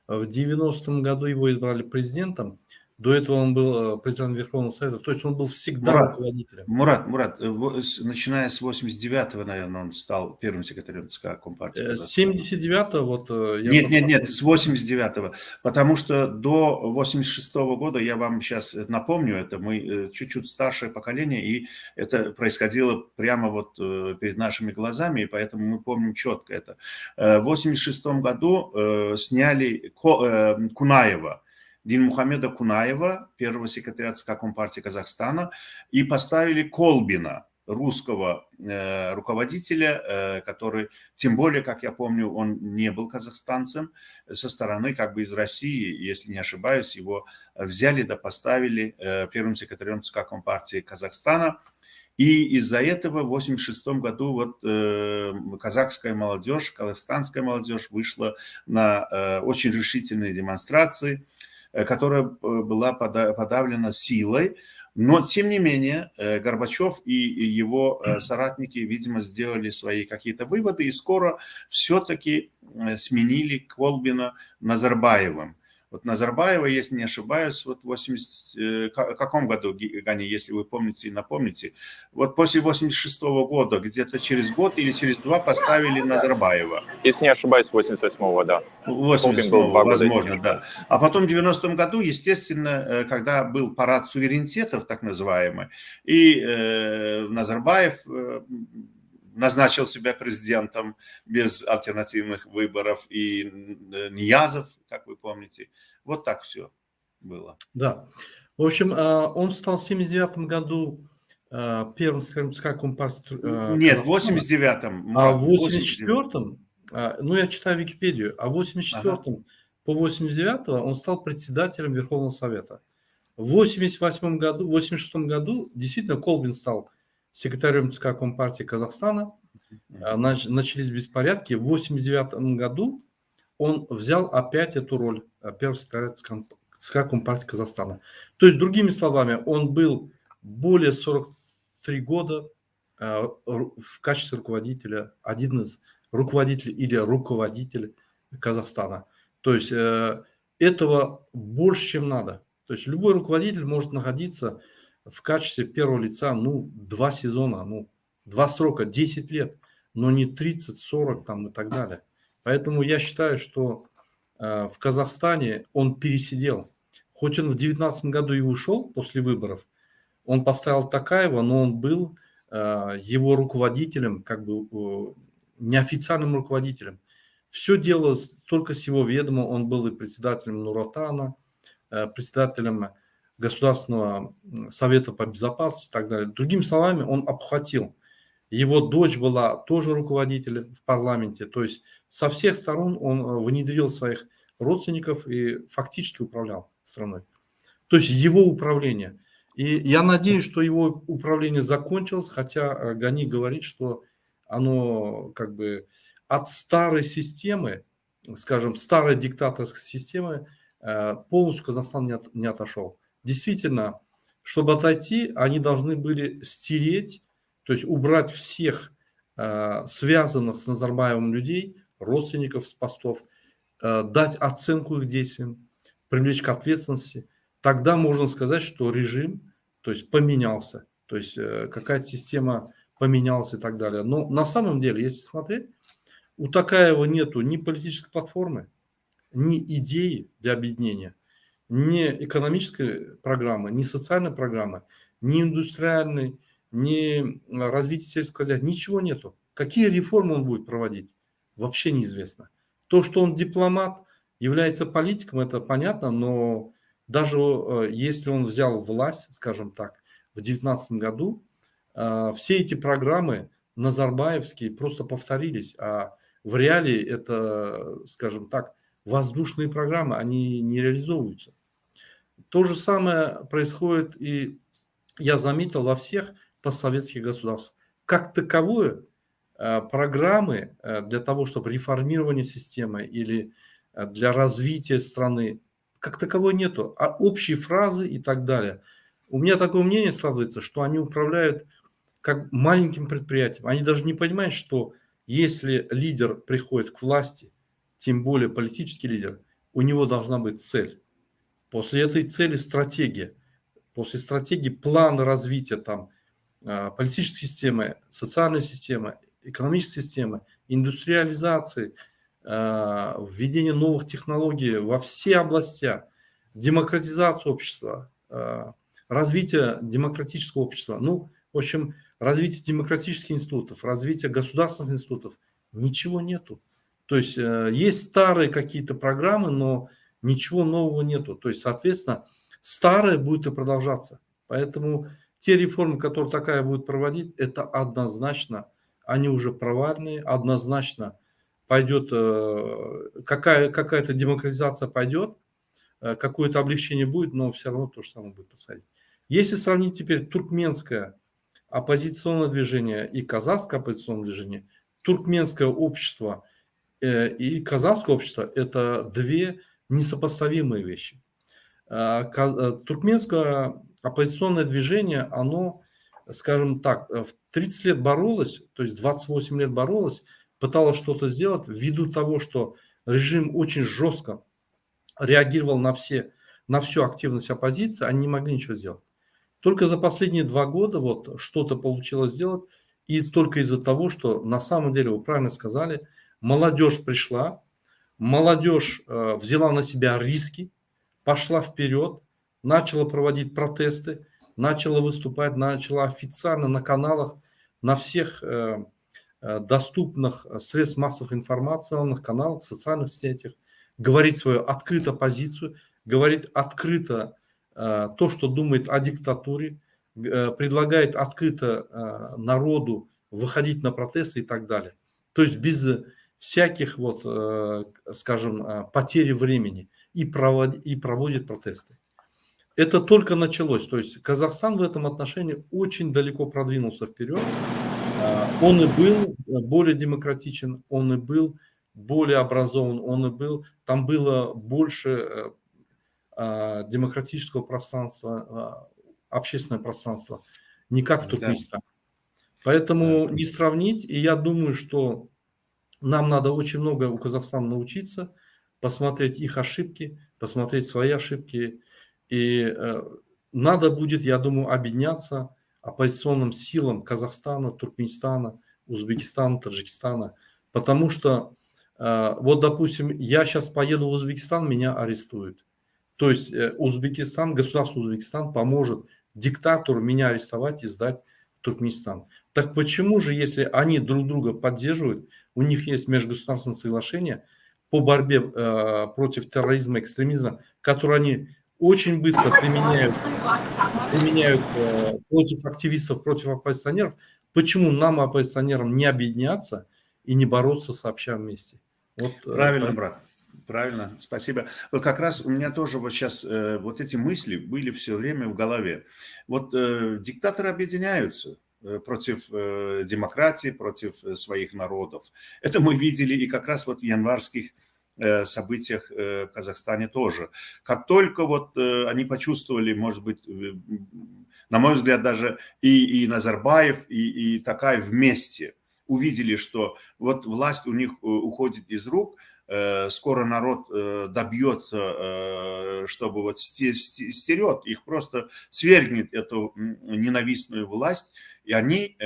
В 90-м году его избрали президентом. До этого он был президентом Верховного Совета. То есть он был всегда руководителем. Мурат, начиная с 89-го, наверное, он стал первым секретарем ЦК Компартии Казахстана. С 79-го вот Нет, с 89-го. Потому что до 86-го года, я вам сейчас напомню, это мы чуть-чуть старшее поколение, и это происходило прямо вот перед нашими глазами, и поэтому мы помним четко это. В 86-м году сняли Кунаева, Динмухамеда Кунаева, первого секретаря ЦК Компартии Казахстана, и поставили Колбина, русского руководителя, который, тем более, как я помню, он не был казахстанцем, со стороны как бы из России, если не ошибаюсь, его взяли да поставили первым секретарем ЦК Компартии Казахстана. И из-за этого в 1986 году вот казахская молодежь, казахстанская молодежь вышла на очень решительные демонстрации, которая была подавлена силой. Но, тем не менее, Горбачев и его соратники, видимо, сделали свои какие-то выводы и скоро все-таки сменили Колбина Назарбаевым. Вот Назарбаева, если не ошибаюсь, вот в каком году, Гани, если вы помните и напомните, вот после 86-го года, где-то через год или через два поставили Назарбаева. Если не ошибаюсь, 88-го, да. 88-го, возможно, да. А потом в 90-м году, естественно, когда был парад суверенитетов, так называемый, и Назарбаев назначил себя президентом без альтернативных выборов, и Ниязов, как вы помните. Вот так все было. Да. В общем, он стал в 1979 году первым секретарем ЦК Компартии. Нет, в 89-м. А в 84-м, ну я читаю Википедию, а в 84-м по 89-го он стал председателем Верховного Совета. В 88-м году, в 86-м году действительно Колбин стал секретарем ЦК Компартии Казахстана. Начались беспорядки. В 89-м году он взял опять эту роль первого секретаря ЦК Компартии Казахстана. То есть, другими словами, он был более 43 года в качестве руководителя, один из руководителей или руководитель Казахстана. То есть, этого больше, чем надо. То есть, любой руководитель может находиться в качестве первого лица, 2 сезона, 2 срока, 10 лет, но не 30, 40 там, и так далее. Поэтому я считаю, что в Казахстане он пересидел. Хоть он в 2019 году и ушел после выборов, он поставил Токаева, но он был его руководителем, как бы неофициальным руководителем. Все делалось только с его ведома. Он был и председателем Нур-Отана, председателем Государственного совета по безопасности и так далее. Другими словами, он обхватил. Его дочь была тоже руководителем в парламенте. То есть со всех сторон он внедрил своих родственников и фактически управлял страной. То есть его управление. И я надеюсь, что его управление закончилось, хотя Гани говорит, что оно как бы от старой системы, скажем, старой диктаторской системы полностью Казахстан не отошел. Действительно, чтобы отойти, они должны были стереть, то есть убрать всех связанных с Назарбаевым людей, родственников с постов, дать оценку их действиям, привлечь к ответственности. Тогда можно сказать, что режим, то есть поменялся, то есть какая-то система поменялась и так далее. Но на самом деле, если смотреть, у Токаева нету ни политической платформы, ни идеи для объединения, ни экономической программы, ни социальной программы, ни индустриальной, ни развития сельского хозяйства, ничего нету. Какие реформы он будет проводить, вообще неизвестно. То, что он дипломат, является политиком, это понятно, но даже если он взял власть, скажем так, в 2019 году, все эти программы назарбаевские просто повторились, а в реалии это, скажем так, воздушные программы, они не реализовываются. То же самое происходит и, я заметил, во всех постсоветских государствах. Как таковое, программы для того, чтобы реформирование системы или для развития страны, как таковой нету, а общие фразы и так далее. У меня такое мнение складывается, что они управляют как маленьким предприятием. Они даже не понимают, что если лидер приходит к власти, тем более политический лидер, у него должна быть цель. После этой цели стратегия. После стратегии план развития там, политической системы, социальной системы, экономической системы, индустриализации, введение новых технологий во все области, демократизацию общества, развитие демократического общества. Ну, в общем, развитие демократических институтов, развитие государственных институтов. Ничего нету. То есть есть старые какие-то программы, но ничего нового нету. То есть, соответственно, старое будет и продолжаться. Поэтому те реформы, которые такая будет проводить, это однозначно, они уже провальные, однозначно пойдет какая-то демократизация пойдет, какое-то облегчение будет, но все равно то же самое будет происходить. Если сравнить теперь туркменское оппозиционное движение и казахское оппозиционное движение, туркменское общество и казахское общество – это две несопоставимые вещи. Туркменское оппозиционное движение, оно, скажем так, в 30 лет боролось, то есть 28 лет боролось, пыталась что-то сделать ввиду того, что режим очень жестко реагировал на всю активность оппозиции, они не могли ничего сделать. Только за последние 2 года вот что-то получилось сделать, и только из-за того, что на самом деле, вы правильно сказали, молодежь пришла, молодежь взяла на себя риски, пошла вперед, начала проводить протесты, начала выступать, начала официально на каналах, на всех доступных средств массовой информационных каналах, социальных сетях, говорить свою открытую позицию, говорить открыто то, что думает о диктатуре, предлагает открыто народу выходить на протесты и так далее. То есть без всяких, вот, скажем, потери времени и проводит протесты. Это только началось. То есть Казахстан в этом отношении очень далеко продвинулся вперед. Он и был более демократичен, он и был более образован, он и был, там было больше демократического пространства, общественное пространство, не как в Туркменистане. Поэтому не сравнить, и я думаю, что нам надо очень много у Казахстана научиться, посмотреть их ошибки, посмотреть свои ошибки, и надо будет, я думаю, объединяться оппозиционным силам Казахстана, Туркменистана, Узбекистана, Таджикистана, потому что, вот, допустим, я сейчас поеду в Узбекистан, меня арестуют. То есть Узбекистан, государство Узбекистан поможет диктатору меня арестовать и сдать в Туркменистан. Так почему же, если они друг друга поддерживают, у них есть межгосударственное соглашение по борьбе против терроризма и экстремизма, которое они очень быстро применяют против активистов, против оппозиционеров. Почему нам, оппозиционерам, не объединяться и не бороться сообща вместе? Вот, Правильно, брат. Правильно, спасибо. Вот как раз у меня тоже вот сейчас вот эти мысли были все время в голове. Вот диктаторы объединяются против демократии, против своих народов. Это мы видели и как раз вот в январских событиях в Казахстане тоже. Как только вот они почувствовали, может быть, на мой взгляд, даже и Назарбаев, и Токаев вместе увидели, что вот власть у них уходит из рук, скоро народ добьется, чтобы вот стерет, их просто свергнет эту ненавистную власть. И они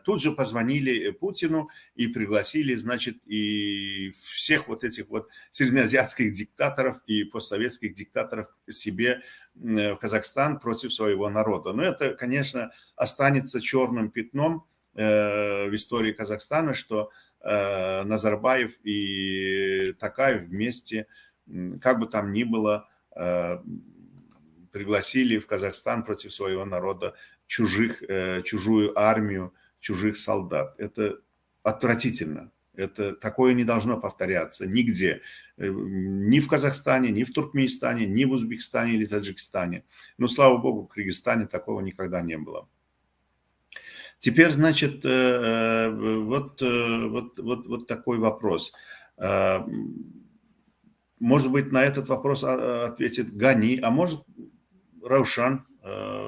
тут же позвонили Путину и пригласили, значит, и всех вот этих вот среднеазиатских диктаторов и постсоветских диктаторов к себе в Казахстан против своего народа. Но это, конечно, останется черным пятном в истории Казахстана, что Назарбаев и Токаев вместе, как бы там ни было, пригласили в Казахстан против своего народа чужую армию, чужих солдат. Это отвратительно. Это такое не должно повторяться нигде. Ни в Казахстане, ни в Туркменистане, ни в Узбекистане или Таджикистане. Но, слава богу, в Кыргызстане такого никогда не было. Теперь, значит, вот такой вопрос. Может быть, на этот вопрос ответит Гани, а может, Раушан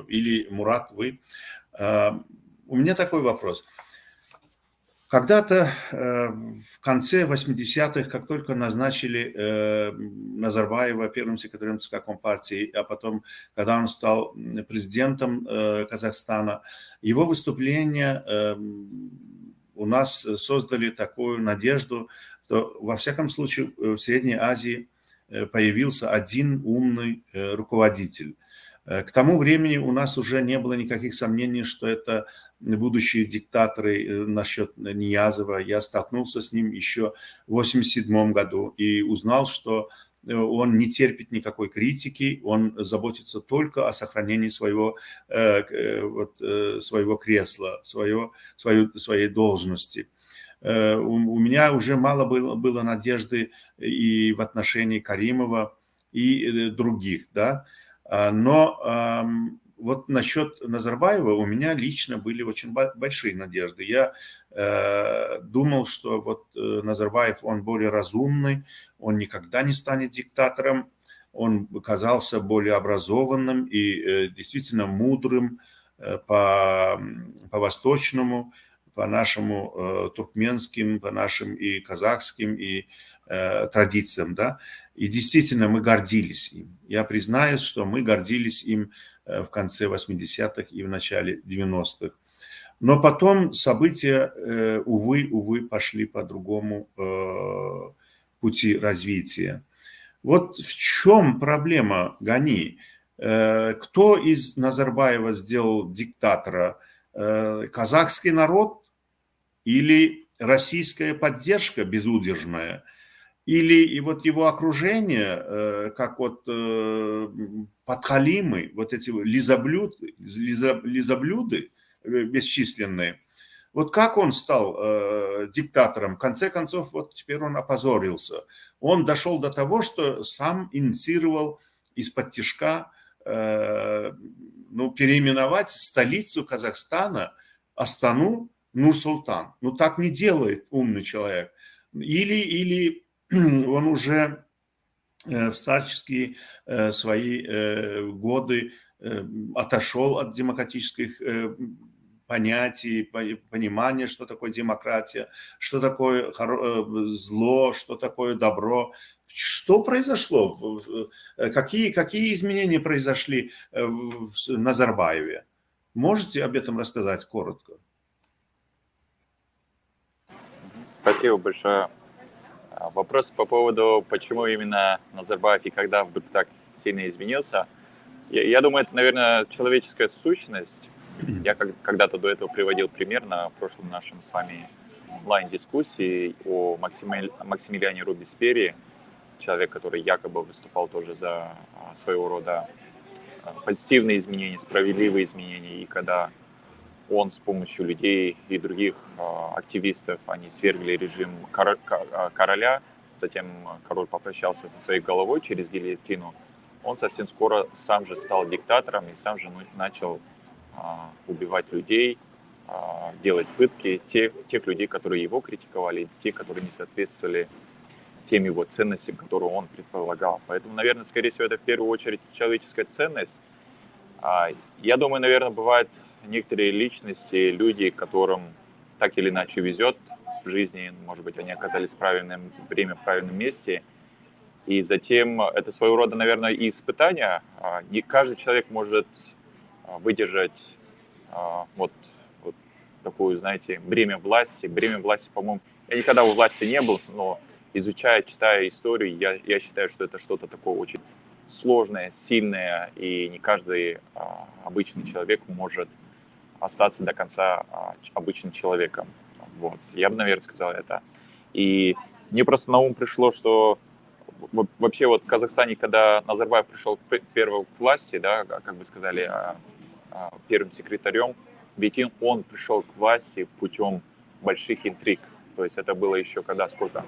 или Мурат, вы. У меня такой вопрос. Когда-то в конце 80-х, как только назначили Назарбаева первым секретарем ЦК Компартии, а потом, когда он стал президентом Казахстана, его выступления у нас создали такую надежду, что во всяком случае в Средней Азии появился один умный руководитель. К тому времени у нас уже не было никаких сомнений, что это будущие диктаторы насчет Ниязова. Я столкнулся с ним еще в 1987 году и узнал, что он не терпит никакой критики, он заботится только о сохранении своего кресла, своей должности. У меня уже мало было надежды и в отношении Каримова, и других, да. Но вот насчет Назарбаева у меня лично были очень большие надежды. Я думал, что вот Назарбаев, он более разумный, он никогда не станет диктатором, он казался более образованным и действительно мудрым по-восточному, по нашему туркменским, по нашим и казахским, и традициям, да. И действительно мы гордились им. Я признаюсь, что мы гордились им в конце 80-х и в начале 90-х. Но потом события, увы, пошли по другому пути развития. Вот в чем проблема, Гани? Кто из Назарбаева сделал диктатора? Казахский народ или российская поддержка безудержная? Или и вот его окружение, как вот подхалимы, вот эти лизоблюды бесчисленные, вот как он стал диктатором? В конце концов, вот теперь он опозорился. Он дошел до того, что сам инициировал из-под тишка переименовать столицу Казахстана, Астану, Нур-Султан. Ну так не делает умный человек. Или он уже в старческие свои годы отошел от демократических понятий, понимания, что такое демократия, что такое зло, что такое добро. Что произошло? Какие изменения произошли в Назарбаеве? Можете об этом рассказать коротко? Спасибо большое. Вопрос по поводу, почему именно Назарбаев и когда вдруг так сильно изменился. Я думаю, это, наверное, человеческая сущность. Я когда-то до этого приводил пример на прошлом нашем с вами онлайн-дискуссии о Максимилиане Робеспьере. человек, который якобы выступал тоже за своего рода позитивные изменения, справедливые изменения, и когда он с помощью людей и других активистов, они свергли режим короля, затем король попрощался со своей головой через гильотину, он совсем скоро сам же стал диктатором и сам же начал убивать людей, делать пытки тех людей, которые его критиковали, тех, которые не соответствовали тем его ценностям, которые он предполагал. Поэтому, наверное, скорее всего, это в первую очередь человеческая ценность. Я думаю, наверное, бывают некоторые личности, люди, которым так или иначе везет в жизни, может быть, они оказались в правильное время, в правильном месте, и затем это своего рода, наверное, и испытание. Не каждый человек может выдержать вот такую, знаете, бремя власти. Бремя власти, по-моему, я никогда у власти не был, но изучая, читая историю, я считаю, что это что-то такое очень сложное, сильное, и не каждый обычный человек может остаться до конца обычным человеком. Вот. Я бы, наверное, сказал это. И мне просто на ум пришло, что вообще вот в Казахстане, когда Назарбаев пришел первым к власти, да, как бы сказали, первым секретарем, ведь он пришел к власти путем больших интриг. То есть это было еще когда, сколько,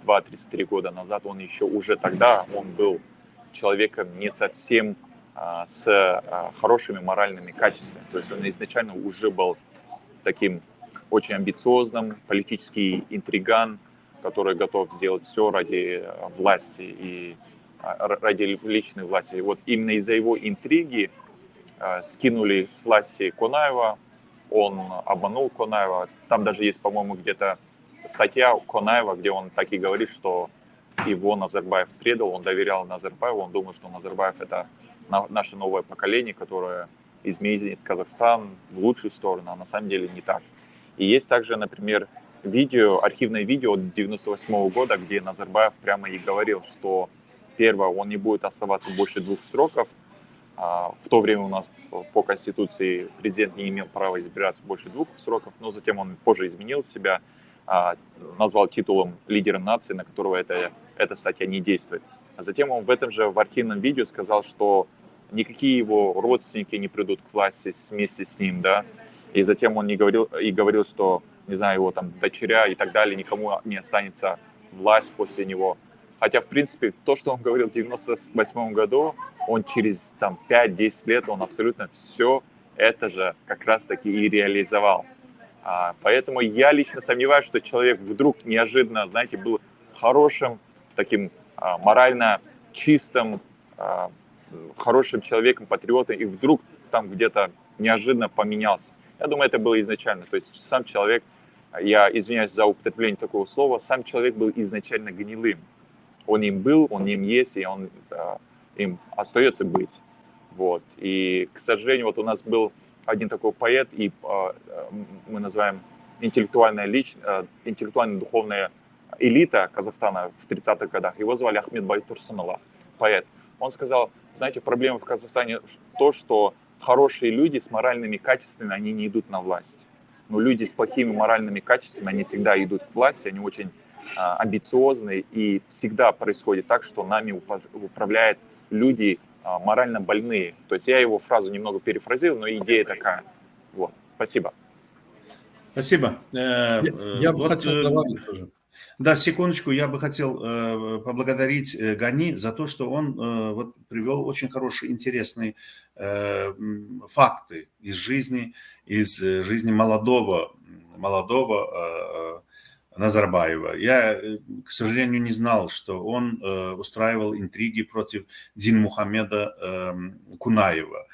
32-33 года назад, он еще уже тогда, он был человеком не совсем с хорошими моральными качествами. То есть он изначально уже был таким очень амбициозным, политический интриган, который готов сделать все ради власти и ради личной власти. И вот именно из-за его интриги скинули с власти Конаева, он обманул Конаева. Там даже есть, по-моему, где-то статья Конаева, где он так и говорит, что его Назарбаев предал, он доверял Назарбаеву, он думал, что Назарбаев это наше новое поколение, которое изменит Казахстан в лучшую сторону, а на самом деле не так. И есть также, например, архивное видео 1998 года, где Назарбаев прямо и говорил, что первое, он не будет оставаться больше 2 сроков. В то время у нас по Конституции президент не имел права избираться больше 2 сроков, но затем он позже изменил себя, назвал титулом лидера нации, на которого эта статья не действует. А затем он в этом же в архивном видео сказал, что никакие его родственники не придут к власти вместе с ним, да, и затем он говорил, что, не знаю, его там дочеря и так далее, никому не останется власть после него. Хотя, в принципе, то, что он говорил в 1998 году, он через 5-10 лет, он абсолютно все это же как раз-таки и реализовал. Поэтому я лично сомневаюсь, что человек вдруг неожиданно, знаете, был хорошим, таким морально чистым, хорошим человеком, патриотом, и вдруг там где-то неожиданно поменялся. Я думаю, это было изначально. То есть сам человек, я извиняюсь за употребление такого слова, сам человек был изначально гнилым. Он им был, он им есть, и он им остается быть. Вот. И, к сожалению, вот у нас был один такой поэт, и мы называем интеллектуально-духовная элита Казахстана в 30-х годах. Его звали Ахмет Байтурсунұлы, поэт. Он сказал, знаете, проблема в Казахстане то, что хорошие люди с моральными качествами, они не идут на власть. Но люди с плохими моральными качествами, они всегда идут к власти, они очень амбициозные, и всегда происходит так, что нами управляют люди морально больные. То есть я его фразу немного перефразировал, но идея такая. Вот. Спасибо. Спасибо. Я бы хотел добавить тоже. Да, секундочку, я бы хотел поблагодарить Гани за то, что он вот привел очень хорошие, интересные факты из жизни молодого Назарбаева. Я, к сожалению, не знал, что он устраивал интриги против Динмухамеда Кунаева.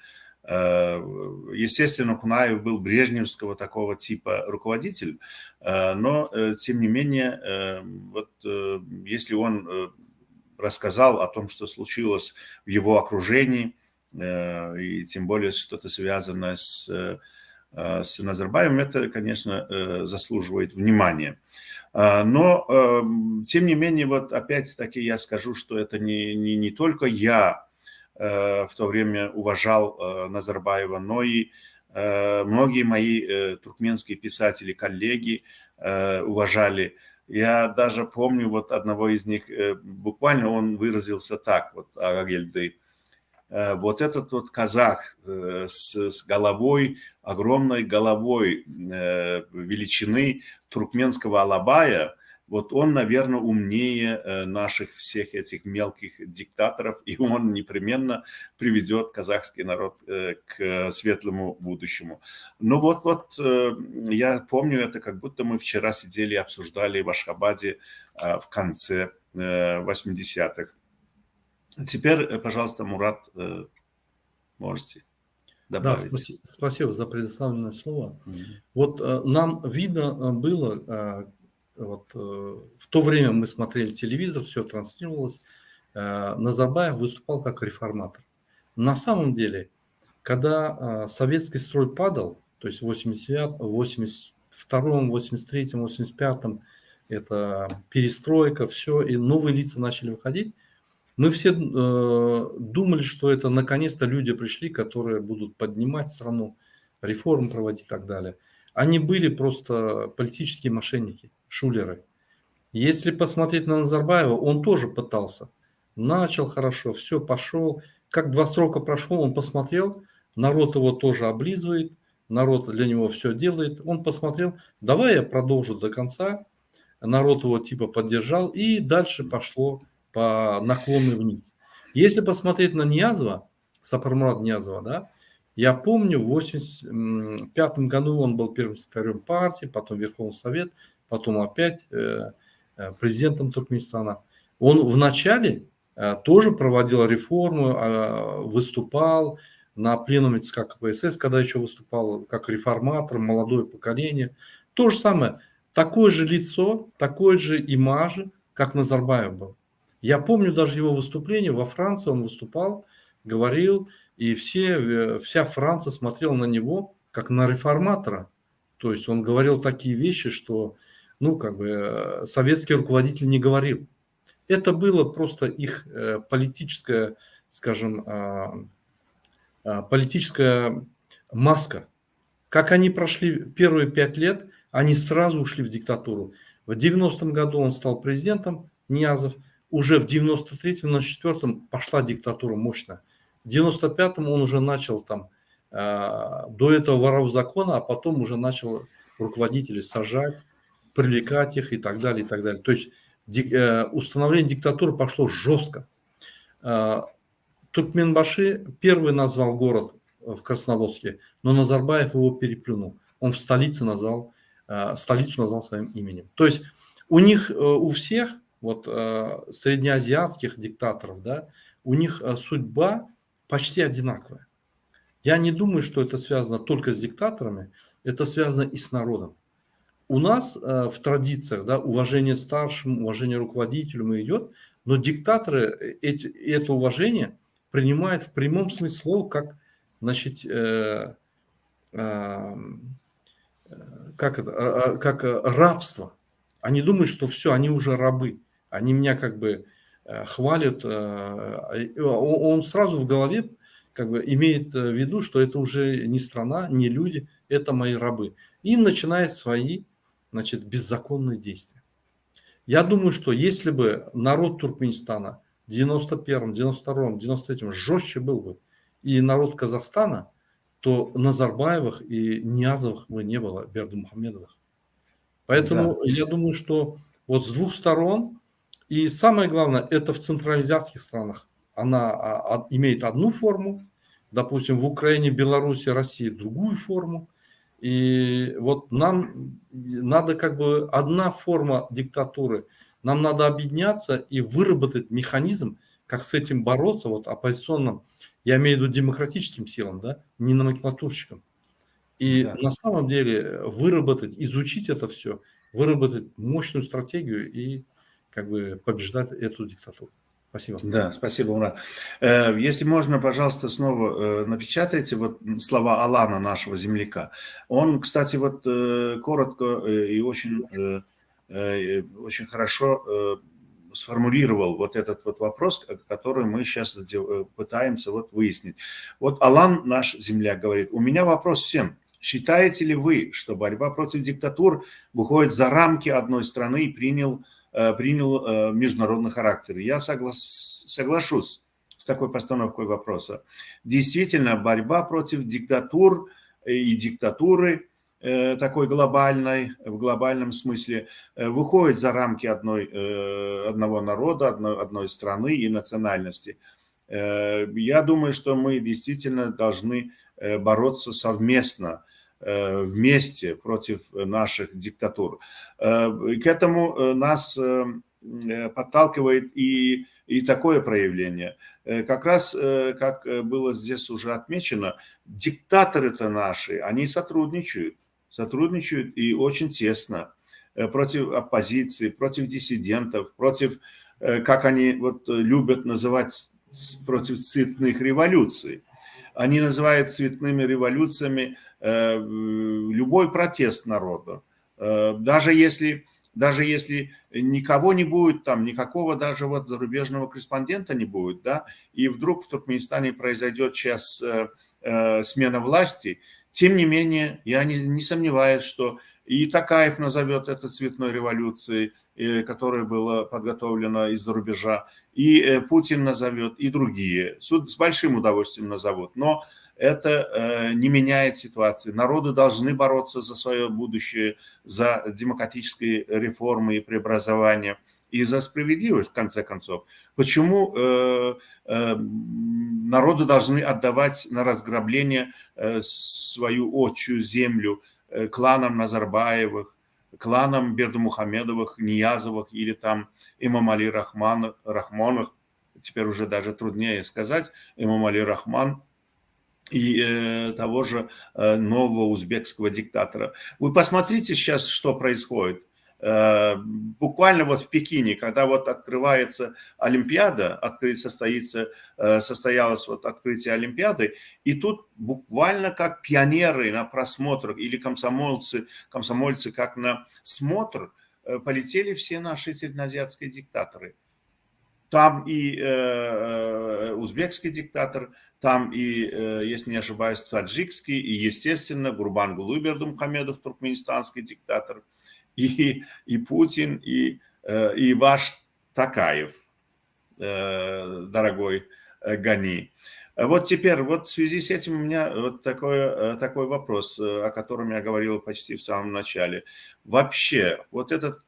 Естественно, Кунаев был брежневского такого типа руководитель, но, тем не менее, вот если он рассказал о том, что случилось в его окружении, и тем более что-то связанное с Назарбаевым, это, конечно, заслуживает внимания. Но, тем не менее, вот опять-таки я скажу, что это не только я в то время уважал Назарбаева, но и Многие мои туркменские писатели, коллеги уважали. Я даже помню вот одного из них, буквально он выразился так, вот Агагельды. Вот этот вот казах с головой, огромной головой величины туркменского Алабая, вот он, наверное, умнее наших всех этих мелких диктаторов, и он непременно приведет казахский народ к светлому будущему. Ну вот, я помню это, как будто мы вчера сидели и обсуждали в Ашхабаде в конце 80-х. Теперь, пожалуйста, Мурат, можете Да, добавить. спасибо за предоставленное слово. Вот нам видно было, в то время мы смотрели телевизор, все транслировалось, Назарбаев выступал как реформатор. На самом деле, когда советский строй падал, то есть в 82-м, 83-м, 85-м, это перестройка, все, и новые лица начали выходить, мы все думали, что это наконец-то люди пришли, которые будут поднимать страну, реформы проводить и так далее. Они были просто политические мошенники, шулеры. Если посмотреть на Назарбаева, он тоже пытался. Начал хорошо, все, пошел. Как 2 срока прошел, он посмотрел, народ его тоже облизывает, народ для него все делает. Он посмотрел, давай я продолжу до конца. Народ его типа поддержал, и дальше пошло по наклонной вниз. Если посмотреть на Ниязова, Сапармурат Ниязова, да, я помню, в 1985 году он был первым секретарем партии, потом Верховный Совет, потом опять президентом Туркменистана. Он вначале тоже проводил реформы, выступал на пленуме ЦК КПСС, когда еще выступал как реформатор, молодое поколение. То же самое, такое же лицо, такой же имидж, как Назарбаев был. Я помню даже его выступление во Франции, он выступал, говорил, и вся Франция смотрела на него как на реформатора. То есть он говорил такие вещи, что советский руководитель не говорил. Это было просто их политическая, скажем, политическая маска. Как они прошли первые 5 лет, они сразу ушли в диктатуру. В 90-м году он стал президентом, Ниязов. Уже в 93-м, 94-м пошла диктатура мощно. В 95-м он уже начал там, до этого воров закона, а потом уже начал руководителей сажать, привлекать их и так далее, и так далее. То есть установление диктатуры пошло жестко. Туркменбаши первый назвал город в Красноводске, но Назарбаев его переплюнул. Он в столицу назвал своим именем. То есть у них, у всех, среднеазиатских диктаторов, да, у них судьба почти одинаковая. Я не думаю, что это связано только с диктаторами, это связано и с народом. У нас в традициях, да, уважение старшим, уважение руководителю идет, но диктаторы это уважение принимают в прямом смысле слова как, значит, как рабство. Они думают, что все, они уже рабы. Они меня как бы хвалят. Он сразу в голове как бы имеет в виду, что это уже не страна, не люди, это мои рабы. И начинает свои, значит, беззаконные действия. Я думаю, что если бы народ Туркменистана в 91-м, 92-м, 93-м жестче был бы, и народ Казахстана, то Назарбаевых и Ниязовых бы не было, Бердымухамедовых. Поэтому я думаю, что вот с двух сторон, и самое главное, это в централизиатских странах, она имеет одну форму, допустим, в Украине, Беларуси, России другую форму. И вот нам надо как бы одна форма диктатуры, нам надо объединяться и выработать механизм, как с этим бороться, вот оппозиционным, я имею в виду демократическим силам, да, не номенклатурщикам. И на самом деле выработать, изучить это все, выработать мощную стратегию и как бы побеждать эту диктатуру. Спасибо. Да, спасибо, Мурат. Если можно, пожалуйста, снова напечатайте вот слова Алана, нашего земляка. Он, кстати, вот коротко и очень хорошо сформулировал вот этот вот вопрос, который мы сейчас пытаемся вот выяснить. Вот Алан, наш земляк, говорит: у меня вопрос всем. Считаете ли вы, что борьба против диктатур выходит за рамки одной страны и принял международный характер? Я соглашусь с такой постановкой вопроса. Действительно, борьба против диктатур и диктатуры такой глобальной, в глобальном смысле, выходит за рамки одного народа, одной страны и национальности. Я думаю, что мы действительно должны бороться совместно, вместе против наших диктатур. К этому нас подталкивает и такое проявление. Как раз, как было здесь уже отмечено, диктаторы-то наши, они сотрудничают и очень тесно против оппозиции, против диссидентов, против, как они вот любят называть, против цветных революций. Они называют цветными революциями любой протест народа. Даже если никого не будет там, никакого даже вот зарубежного корреспондента не будет, да, и вдруг в Туркменистане произойдет сейчас смена власти, тем не менее, я не сомневаюсь, что и Токаев назовет это цветной революцией, которая была подготовлена из-за рубежа, и Путин назовет, и другие. С большим удовольствием назовут. Но это не меняет ситуации. Народы должны бороться за свое будущее, за демократические реформы и преобразования, и за справедливость, в конце концов. Почему народы должны отдавать на разграбление свою отчую землю кланам Назарбаевых, кланам Бердымухамедовых, Ниязовых или там Имам Али Рахмоновых, теперь уже даже труднее сказать, Имам Али Рахман, и того же нового узбекского диктатора. Вы посмотрите сейчас, что происходит. Буквально вот в Пекине, когда вот открывается Олимпиада, состоялось вот открытие Олимпиады, и тут буквально как пионеры на просмотр или комсомольцы как на смотр полетели все наши среднеазиатские диктаторы. Там и узбекский диктатор, там и, если не ошибаюсь, таджикский, и, естественно, Гурбангулы Бердымухамедов, туркменистанский диктатор, и Путин, и ваш Токаев, дорогой Гани. Вот теперь, вот в связи с этим у меня вот такой вопрос, о котором я говорил почти в самом начале. Вообще, вот этот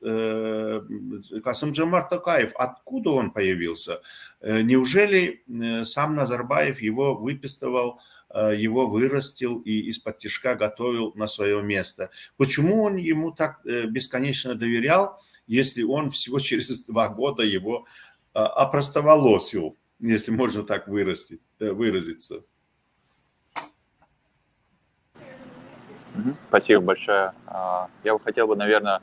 Касым-Жомарт Токаев, откуда он появился? Неужели сам Назарбаев его выпистывал, его вырастил и из-под тишка готовил на свое место? Почему он ему так бесконечно доверял, если он всего через 2 года его опростоволосил, если можно так выразиться? Спасибо большое. Я бы хотел, наверное,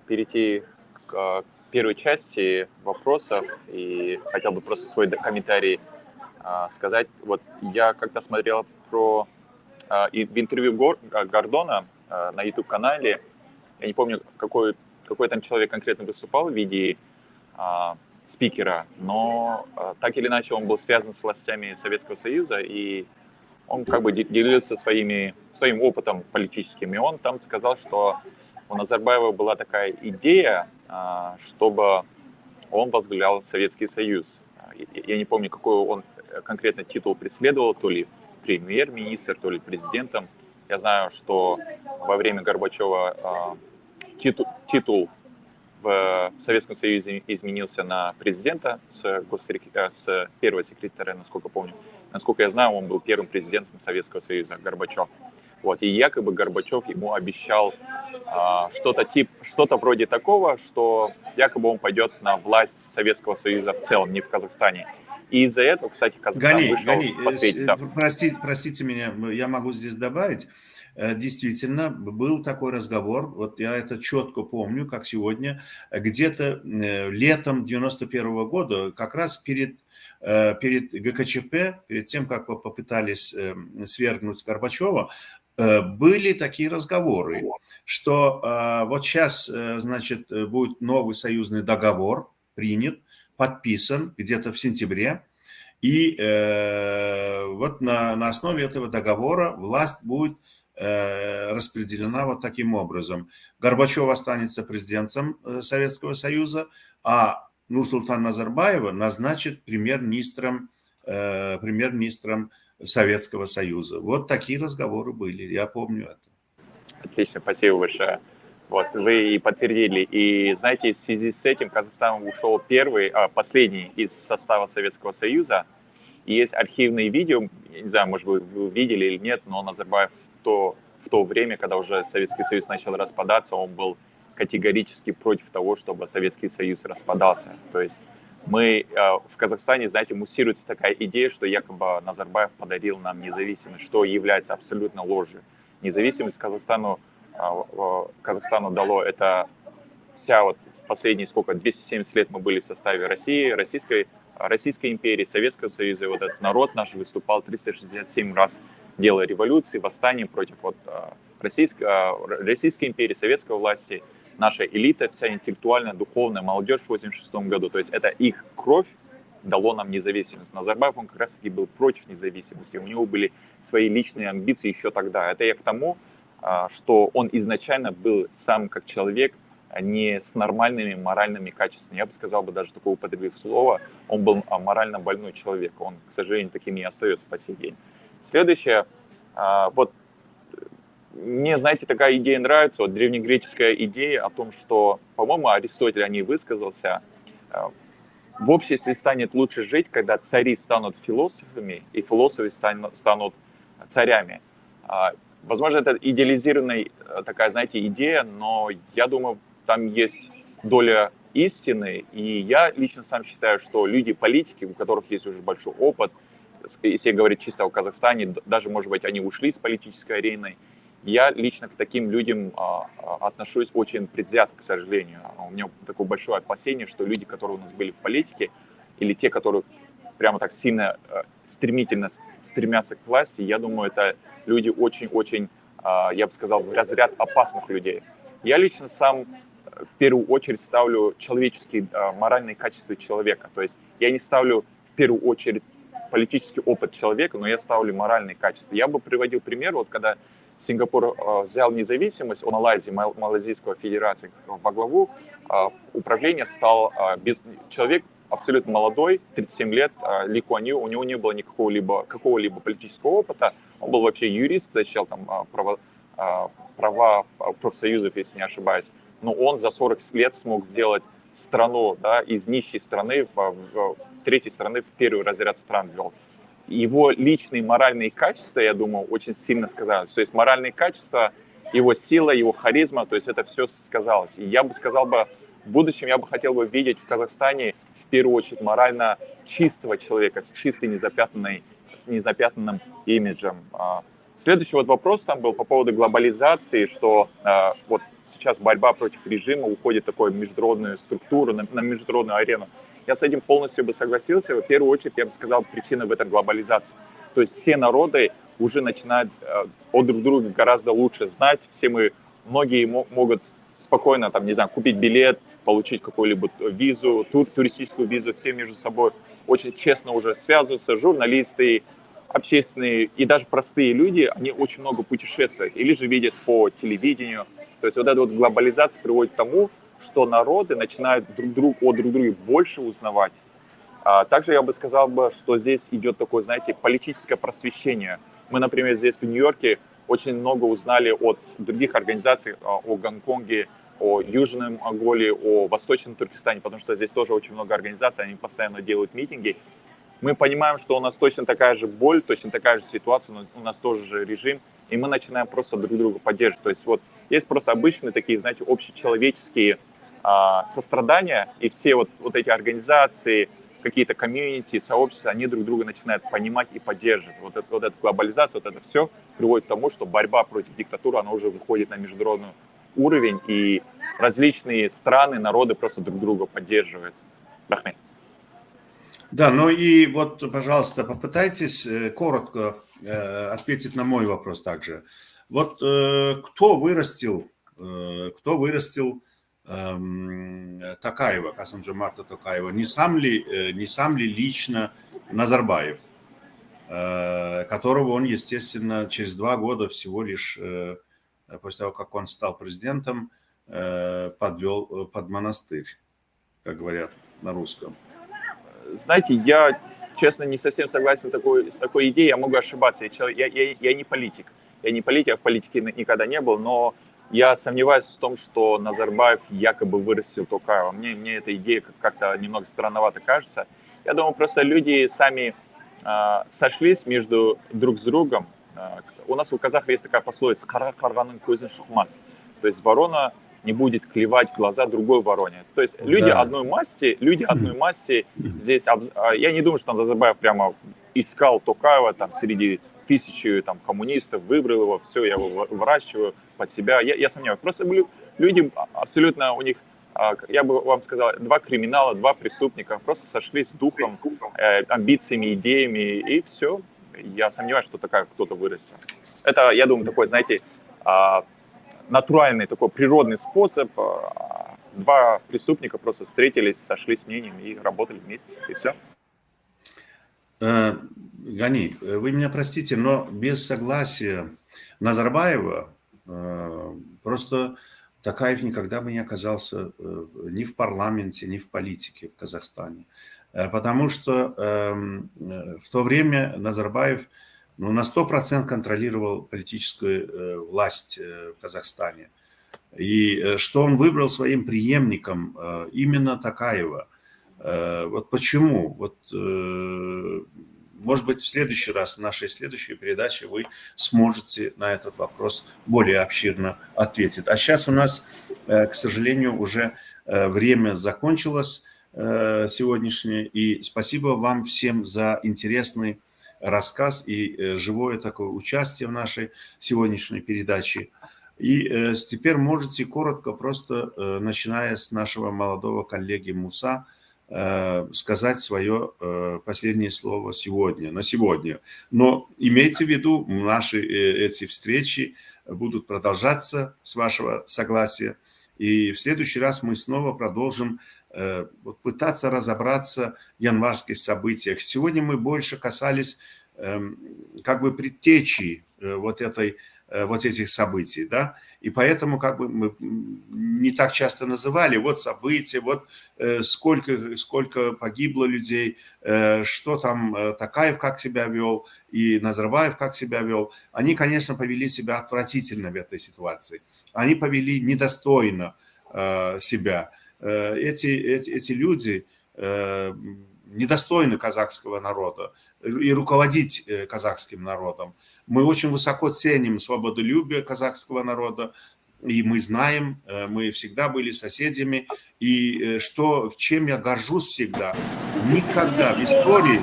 перейти к первой части вопросов и хотел бы просто свой комментарий сказать. Вот я как-то смотрел и в интервью Гордона на YouTube-канале, я не помню, какой там человек конкретно выступал в виде спикера, но так или иначе он был связан с властями Советского Союза, и он как бы делился своим опытом политическим, и он там сказал, что у Назарбаева была такая идея, чтобы он возглавлял Советский Союз. Я не помню, какой он конкретно титул преследовал, то ли премьер-министр, то ли президентом. Я знаю, что во время Горбачева титул в Советском Союзе изменился на президента с первого секретаря, насколько помню. Насколько я знаю, он был первым президентом Советского Союза, Горбачев. Вот, и якобы Горбачев ему обещал что-то вроде такого, что якобы он пойдет на власть Советского Союза в целом, не в Казахстане. И из-за этого, кстати, Казахстан вышел в посвете. Да. Простите меня, я могу здесь добавить. Действительно, был такой разговор, вот я это четко помню, как сегодня, где-то летом 91 года, как раз перед ГКЧП, перед тем, как попытались свергнуть Горбачева, были такие разговоры, что вот сейчас, значит, будет новый союзный договор принят, подписан где-то в сентябре. И вот на основе этого договора власть будет распределена вот таким образом. Горбачев останется президентом Советского Союза, а Нурсултан Назарбаева назначит премьер-министром Советского Союза. Вот такие разговоры были, я помню это. Отлично, спасибо большое. Вот, вы и подтвердили. И знаете, в связи с этим Казахстан ушел последний из состава Советского Союза. И есть архивные видео, я не знаю, может быть, вы видели или нет, но Назарбаев в то время, когда уже Советский Союз начал распадаться, он был категорически против того, чтобы Советский Союз распадался. То есть в Казахстане, знаете, муссируется такая идея, что якобы Назарбаев подарил нам независимость, что является абсолютно ложью. Независимость Казахстану дало это вся вот последние 270 лет мы были в составе России, Российской империи, Советского Союза, и вот этот народ наш выступал 367 раз, делая революции, восстания против Российской империи, советской власти, наша элита, вся интеллектуальная, духовная молодежь в 1986 году. То есть это их кровь дало нам независимость. Назарбаев, он как раз-таки был против независимости, у него были свои личные амбиции еще тогда. Это я к тому, что он изначально был сам как человек не с нормальными моральными качествами. Я бы сказал, даже такое употребив слово, он был морально больной человек. Он, к сожалению, таким и остается по сей день. Следующее, вот мне, знаете, такая идея нравится, вот древнегреческая идея о том, что, по-моему, Аристотель о ней высказался, в обществе станет лучше жить, когда цари станут философами и философы станут царями. Возможно, это идеализированная такая, знаете, идея, но я думаю, там есть доля истины, и я лично сам считаю, что люди-политики, у которых есть уже большой опыт, если говорить чисто о Казахстане, даже, может быть, они ушли с политической арены, я лично к таким людям отношусь очень предвзято, к сожалению. У меня такое большое опасение, что люди, которые у нас были в политике, или те, которые прямо так сильно, стремительно стремятся к власти, я думаю, это люди очень-очень, я бы сказал, в разряд опасных людей. Я лично сам в первую очередь ставлю человеческие, моральные качества человека. То есть я не ставлю в первую очередь политический опыт человека, но я ставлю моральные качества. Я бы приводил пример, вот когда Сингапур взял независимость от Малайзийской Федерации, во главу управления стал человек абсолютно молодой, 37 лет, Ли Куан Ю, у него не было какого-либо политического опыта, он был вообще юрист, защищал там права профсоюзов, если не ошибаюсь, но он за 40 лет смог сделать страну, да, из нищей страны в третьей страны в первый разряд стран ввел. Его личные моральные качества, я думаю, очень сильно сказались. То есть моральные качества, его сила, его харизма, то есть это все сказалось. И я бы сказал, в будущем я бы хотел видеть в Казахстане в первую очередь морально чистого человека, с чистой незапятнанным имиджем. Следующий вот вопрос там был по поводу глобализации, что вот сейчас борьба против режима уходит в такую международную структуру, на международную арену. Я с этим полностью бы согласился. В первую очередь, я бы сказал, причина в этой глобализации. То есть все народы уже начинают о друг друге гораздо лучше знать. Многие могут спокойно, там, не знаю, купить билет, получить какую-либо визу, туристическую визу. Все между собой очень честно уже связываются. Журналисты, общественные и даже простые люди, они очень много путешествуют или же видят по телевидению. То есть вот эта вот глобализация приводит к тому, что народы начинают друг друга больше узнавать. Также я бы сказал, что здесь идет такое, знаете, политическое просвещение. Мы, например, здесь в Нью-Йорке очень много узнали от других организаций о Гонконге, о Южном Монголии, о Восточном Туркестане, потому что здесь тоже очень много организаций, они постоянно делают митинги. Мы понимаем, что у нас точно такая же боль, точно такая же ситуация, но у нас тоже же режим, и мы начинаем просто друг друга поддерживать. То есть вот есть просто обычные такие, знаете, общечеловеческие сострадания, и все вот эти организации, какие-то комьюнити, сообщества, они друг друга начинают понимать и поддерживать. Вот эта глобализация, вот это все приводит к тому, что борьба против диктатуры, она уже выходит на международный уровень, и различные страны, народы просто друг друга поддерживают. Рахмет. Да, ну и вот, пожалуйста, попытайтесь коротко ответить на мой вопрос также. Вот кто вырастил Токаева, Касым-Жомарта Токаева, не сам ли лично Назарбаев, которого он, естественно, через 2 года всего лишь после того, как он стал президентом, подвел под монастырь, как говорят на русском. Знаете, я, честно, не совсем согласен с такой идеей, я могу ошибаться. Я не политик. Я не политик, я в политике никогда не был, но я сомневаюсь в том, что Назарбаев якобы вырастил Токаева. Мне эта идея как-то немного странновато кажется. Я думаю, просто люди сами сошлись друг с другом. У нас у казахов есть такая пословица «Қара қарғаның көзін шықмас». То есть ворона не будет клевать в глаза другой вороне. То есть люди одной масти здесь... Я не думаю, что Назарбаев прямо искал Токаева там среди тысячи там коммунистов, выбрал его, все, я его выращиваю под себя. Я сомневаюсь. Просто люди абсолютно у них, я бы вам сказал, 2 криминала, 2 преступника просто сошлись духом, амбициями, идеями, и все. Я сомневаюсь, что кто-то вырастет. Это, я думаю, такой, знаете, натуральный, такой природный способ. 2 преступника просто встретились, сошлись мнением и работали вместе, и все. Гани, вы меня простите, но без согласия Назарбаева просто Токаев никогда бы не оказался ни в парламенте, ни в политике в Казахстане. Потому что в то время Назарбаев на 100% контролировал политическую власть в Казахстане. И что он выбрал своим преемником именно Токаева. Вот почему? Вот, может быть, в следующий раз, в нашей следующей передаче вы сможете на этот вопрос более обширно ответить. А сейчас у нас, к сожалению, уже время закончилось сегодняшнее. И спасибо вам всем за интересный рассказ и живое такое участие в нашей сегодняшней передаче. И теперь можете коротко, просто начиная с нашего молодого коллеги Муса, сказать свое последнее слово на сегодня. Но имейте в виду, наши эти встречи будут продолжаться с вашего согласия. И в следующий раз мы снова продолжим пытаться разобраться в январских событиях. Сегодня мы больше касались как бы предтечи вот этих событий, да, и поэтому как бы мы не так часто называли вот события, вот сколько погибло людей, что там Токаев как себя вел и Назарбаев как себя вел. Они, конечно, повели себя отвратительно в этой ситуации. Они повели недостойно себя. Эти люди недостойны казахского народа и руководить казахским народом. Мы очень высоко ценим свободолюбие казахского народа, и мы знаем, мы всегда были соседями, и чем я горжусь всегда, никогда в истории,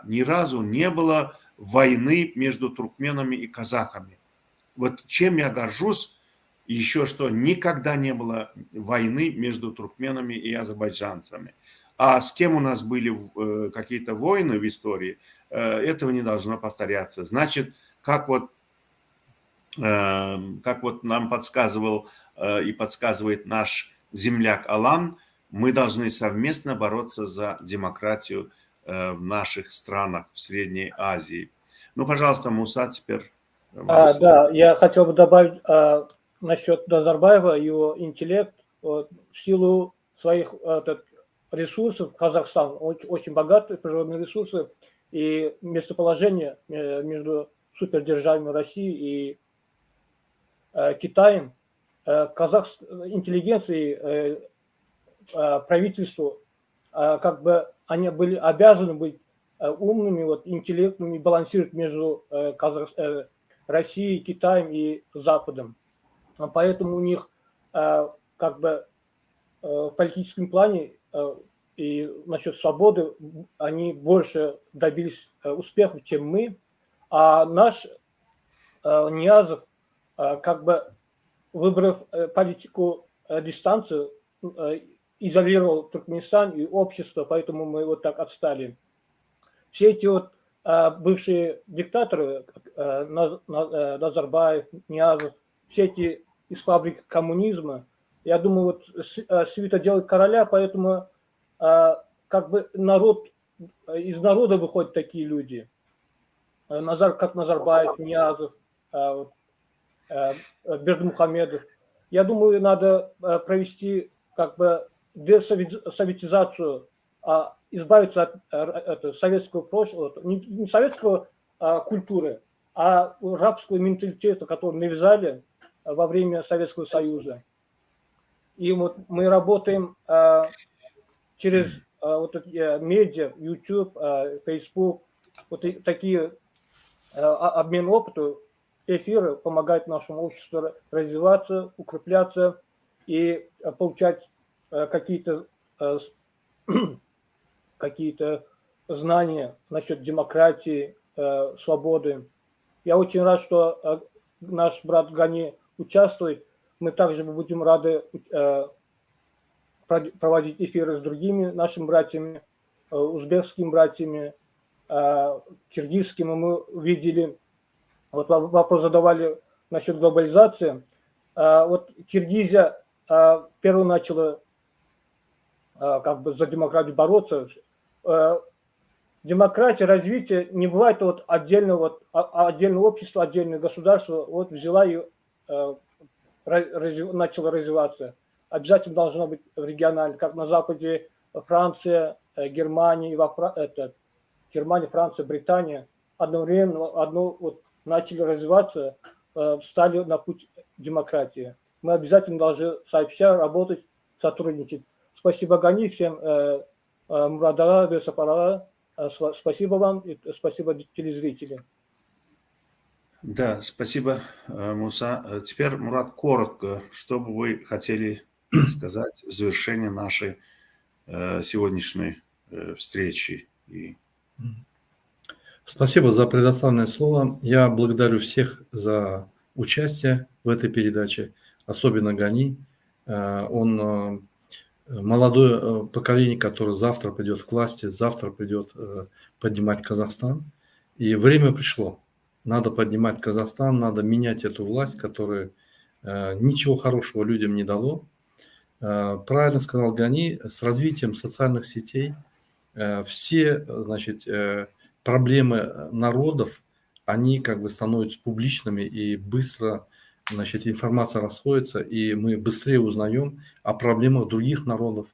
ни разу не было войны между туркменами и казахами. Вот чем я горжусь, еще что никогда не было войны между туркменами и азербайджанцами. А с кем у нас были какие-то войны в истории, этого не должно повторяться. Значит, как вот нам подсказывал и подсказывает наш земляк Алан, мы должны совместно бороться за демократию в наших странах в Средней Азии. Ну, пожалуйста, Муса, теперь. Да, я хотел бы добавить насчет Назарбаева, его интеллект, в силу своих ресурсов. Казахстан очень богатый, природные ресурсы, и местоположение между супердержавами России и Китаем, интеллигенции, правительству, как бы они были обязаны быть умными, интеллектными, балансировать между Россией, Китаем и Западом. Поэтому у них как бы в политическом плане и насчет свободы они больше добились успехов, чем мы. А наш Ниязов, как бы выбрав политику дистанцию, изолировал Туркменистан и общество, поэтому мы вот так отстали. Все эти бывшие диктаторы, Назарбаев, Ниязов, все эти из фабрик коммунизма, Я думаю, вот свита делает короля, поэтому как бы народ, из народа выходят такие люди. Как Назарбаев, Ниязов, Бердмухамедов. Я думаю, надо провести как бы десоветизацию, избавиться от советского прошлого, не советского культуры, а рабского менталитета, который навязали во время Советского Союза. И вот мы работаем через вот такие медиа, YouTube, Facebook, вот такие обмен опытом, эфиры помогают нашему обществу развиваться, укрепляться и получать какие-то знания насчет демократии, свободы. Я очень рад, что наш брат Гани участвует. Мы также будем рады проводить эфиры с другими нашими братьями, узбекскими братьями, киргизскими. Мы видели, вот вопрос задавали насчет глобализации. Вот Киргизия первой начала как бы за демократию бороться. Демократия, развитие не бывает вот отдельного общества, отдельное государство вот взяла и начала развиваться. Обязательно должно быть регионально, как на Западе Франция, Германия, Германия, Франция, Британия одновременно начали развиваться, стали на путь демократии. Мы обязательно должны сообща работать, сотрудничать. Спасибо, Гани, всем Мурадара, Весапарара. Спасибо вам и спасибо телезрители. Да, спасибо, Муса. Теперь, Мурат, коротко, что бы вы хотели сказать в завершении нашей сегодняшней встречи? Спасибо за предоставленное слово. Я благодарю всех за участие в этой передаче, особенно Гани. Он молодое поколение, которое завтра придет к власти, завтра придет поднимать Казахстан. И время пришло. Надо поднимать Казахстан, надо менять эту власть, которая ничего хорошего людям не дало. Правильно сказал Гани, с развитием социальных сетей все, значит, проблемы народов, они как бы становятся публичными и быстро, значит, информация расходится, и мы быстрее узнаем о проблемах других народов,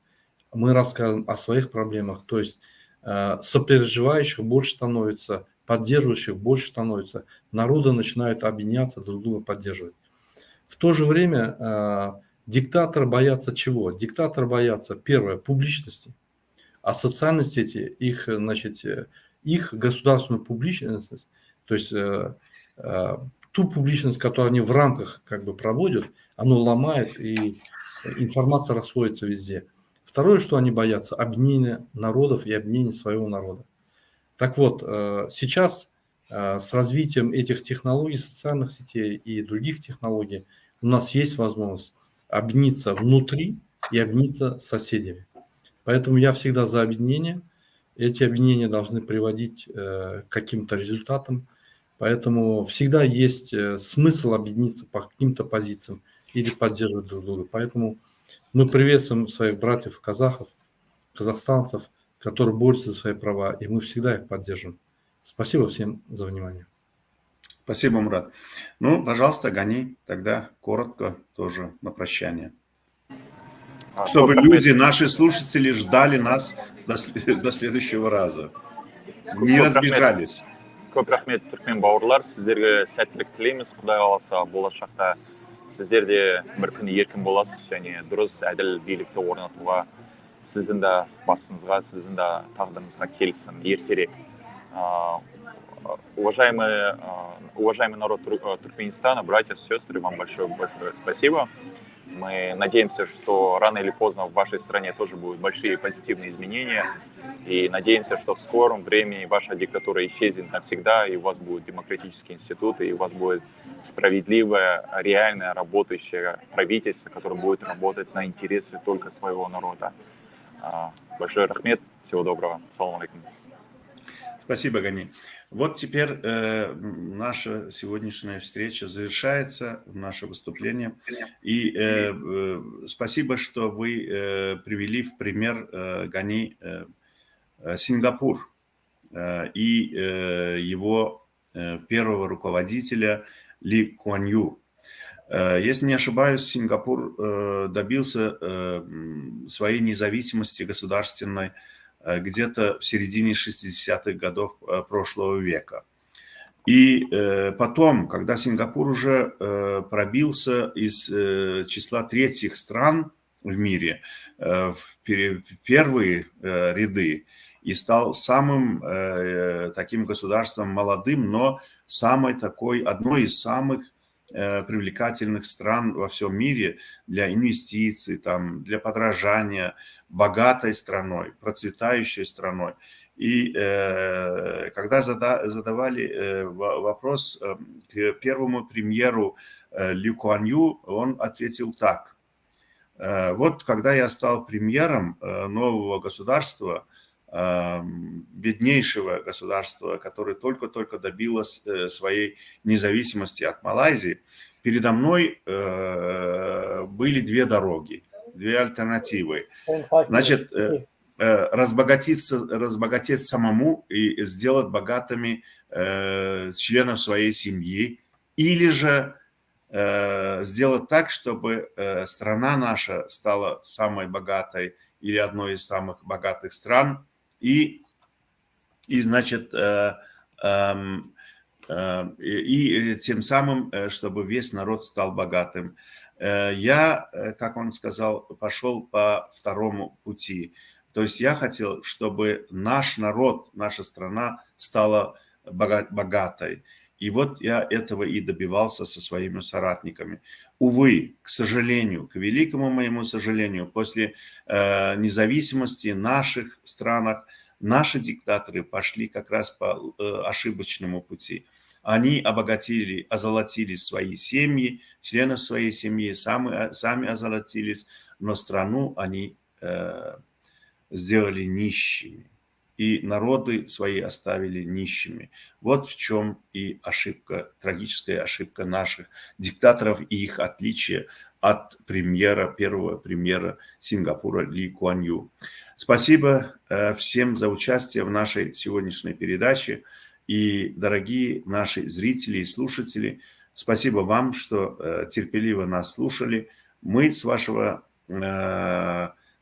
мы рассказываем о своих проблемах, то есть сопереживающих больше становится, поддерживающих больше становится, народы начинают объединяться, друг друга поддерживать. В то же время диктаторы боятся чего? Диктаторы боятся, первое, публичности, а социальные сети, их, значит, их государственную публичность, то есть ту публичность, которую они в рамках как бы проводят, оно ломает, и информация расходится везде. Второе, что они боятся, объединения народов и объединения своего народа. Так вот, сейчас с развитием этих технологий, социальных сетей и других технологий у нас есть возможность объединиться внутри и объединиться с соседями. Поэтому я всегда за объединение. Эти объединения должны приводить к каким-то результатам. Поэтому всегда есть смысл объединиться по каким-то позициям или поддерживать друг друга. Поэтому мы приветствуем своих братьев казахов, казахстанцев, которые борются за свои права, и мы всегда их поддержим. Спасибо всем за внимание. Спасибо, Мурат. Ну, пожалуйста, Гани, тогда коротко тоже на прощание. Чтобы люди, наши слушатели, ждали нас до следующего раза. Не разбежались. Көп рахмет, түркмен бауырлар, сіздерге сәттілік тілейміз. Құдай қаласа, болашақта сіздер де бір күні еркін боласыз және дұрыс әділ билікті орнатуға сіздің де басыңызға, сіздің де тағдырыңызға келсін ертерек. Уважаемый народ Туркменистана, братья, сестры, вам большое спасибо. Мы надеемся, что рано или поздно в вашей стране тоже будут большие позитивные изменения. И надеемся, что в скором времени ваша диктатура исчезнет навсегда, и у вас будут демократические институты, и у вас будет справедливое, реальное, работающее правительство, которое будет работать на интересы только своего народа. Большой рахмет, всего доброго. Ассаламу алейкум. Спасибо, Гани. Вот теперь наша сегодняшняя встреча завершается, наше выступление. И спасибо, что вы привели в пример, Гани, Сингапур и его первого руководителя Ли Куан Ю. Если не ошибаюсь, Сингапур добился своей независимости государственной где-то в середине 60-х годов прошлого века. И потом, когда Сингапур уже пробился из числа третьих стран в мире в первые ряды и стал самым таким государством молодым, но одной из самых привлекательных стран во всем мире для инвестиций, там, для подражания, богатой страной, процветающей страной. И когда задавали вопрос к первому премьеру Ли Куан Ю, он ответил так. Вот когда я стал премьером нового государства, беднейшего государства, которое только-только добилось своей независимости от Малайзии, передо мной были две дороги, две альтернативы. Значит, разбогатеть самому и сделать богатыми членов своей семьи, или же сделать так, чтобы страна наша стала самой богатой или одной из самых богатых стран, и значит, и тем самым, чтобы весь народ стал богатым. Я, как он сказал, пошел по второму пути. То есть я хотел, чтобы наш народ, наша страна стала богатой. И вот я этого и добивался со своими соратниками. Увы, к сожалению, к великому моему сожалению, после независимости в наших странах наши диктаторы пошли как раз по ошибочному пути. Они озолотили свои семьи, членов своей семьи, сами озолотились, но страну они сделали нищими. И народы свои оставили нищими. Вот в чем и ошибка, трагическая ошибка наших диктаторов и их отличие от первого премьера Сингапура Ли Куан Ю. Спасибо всем за участие в нашей сегодняшней передаче. И, дорогие наши зрители и слушатели, спасибо вам, что терпеливо нас слушали. Мы с вашего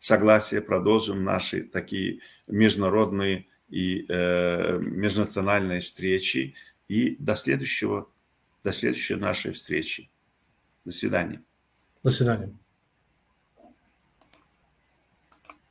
согласия продолжим наши такие международные и межнациональные встречи. И до следующей нашей встречи. До свидания. До свидания.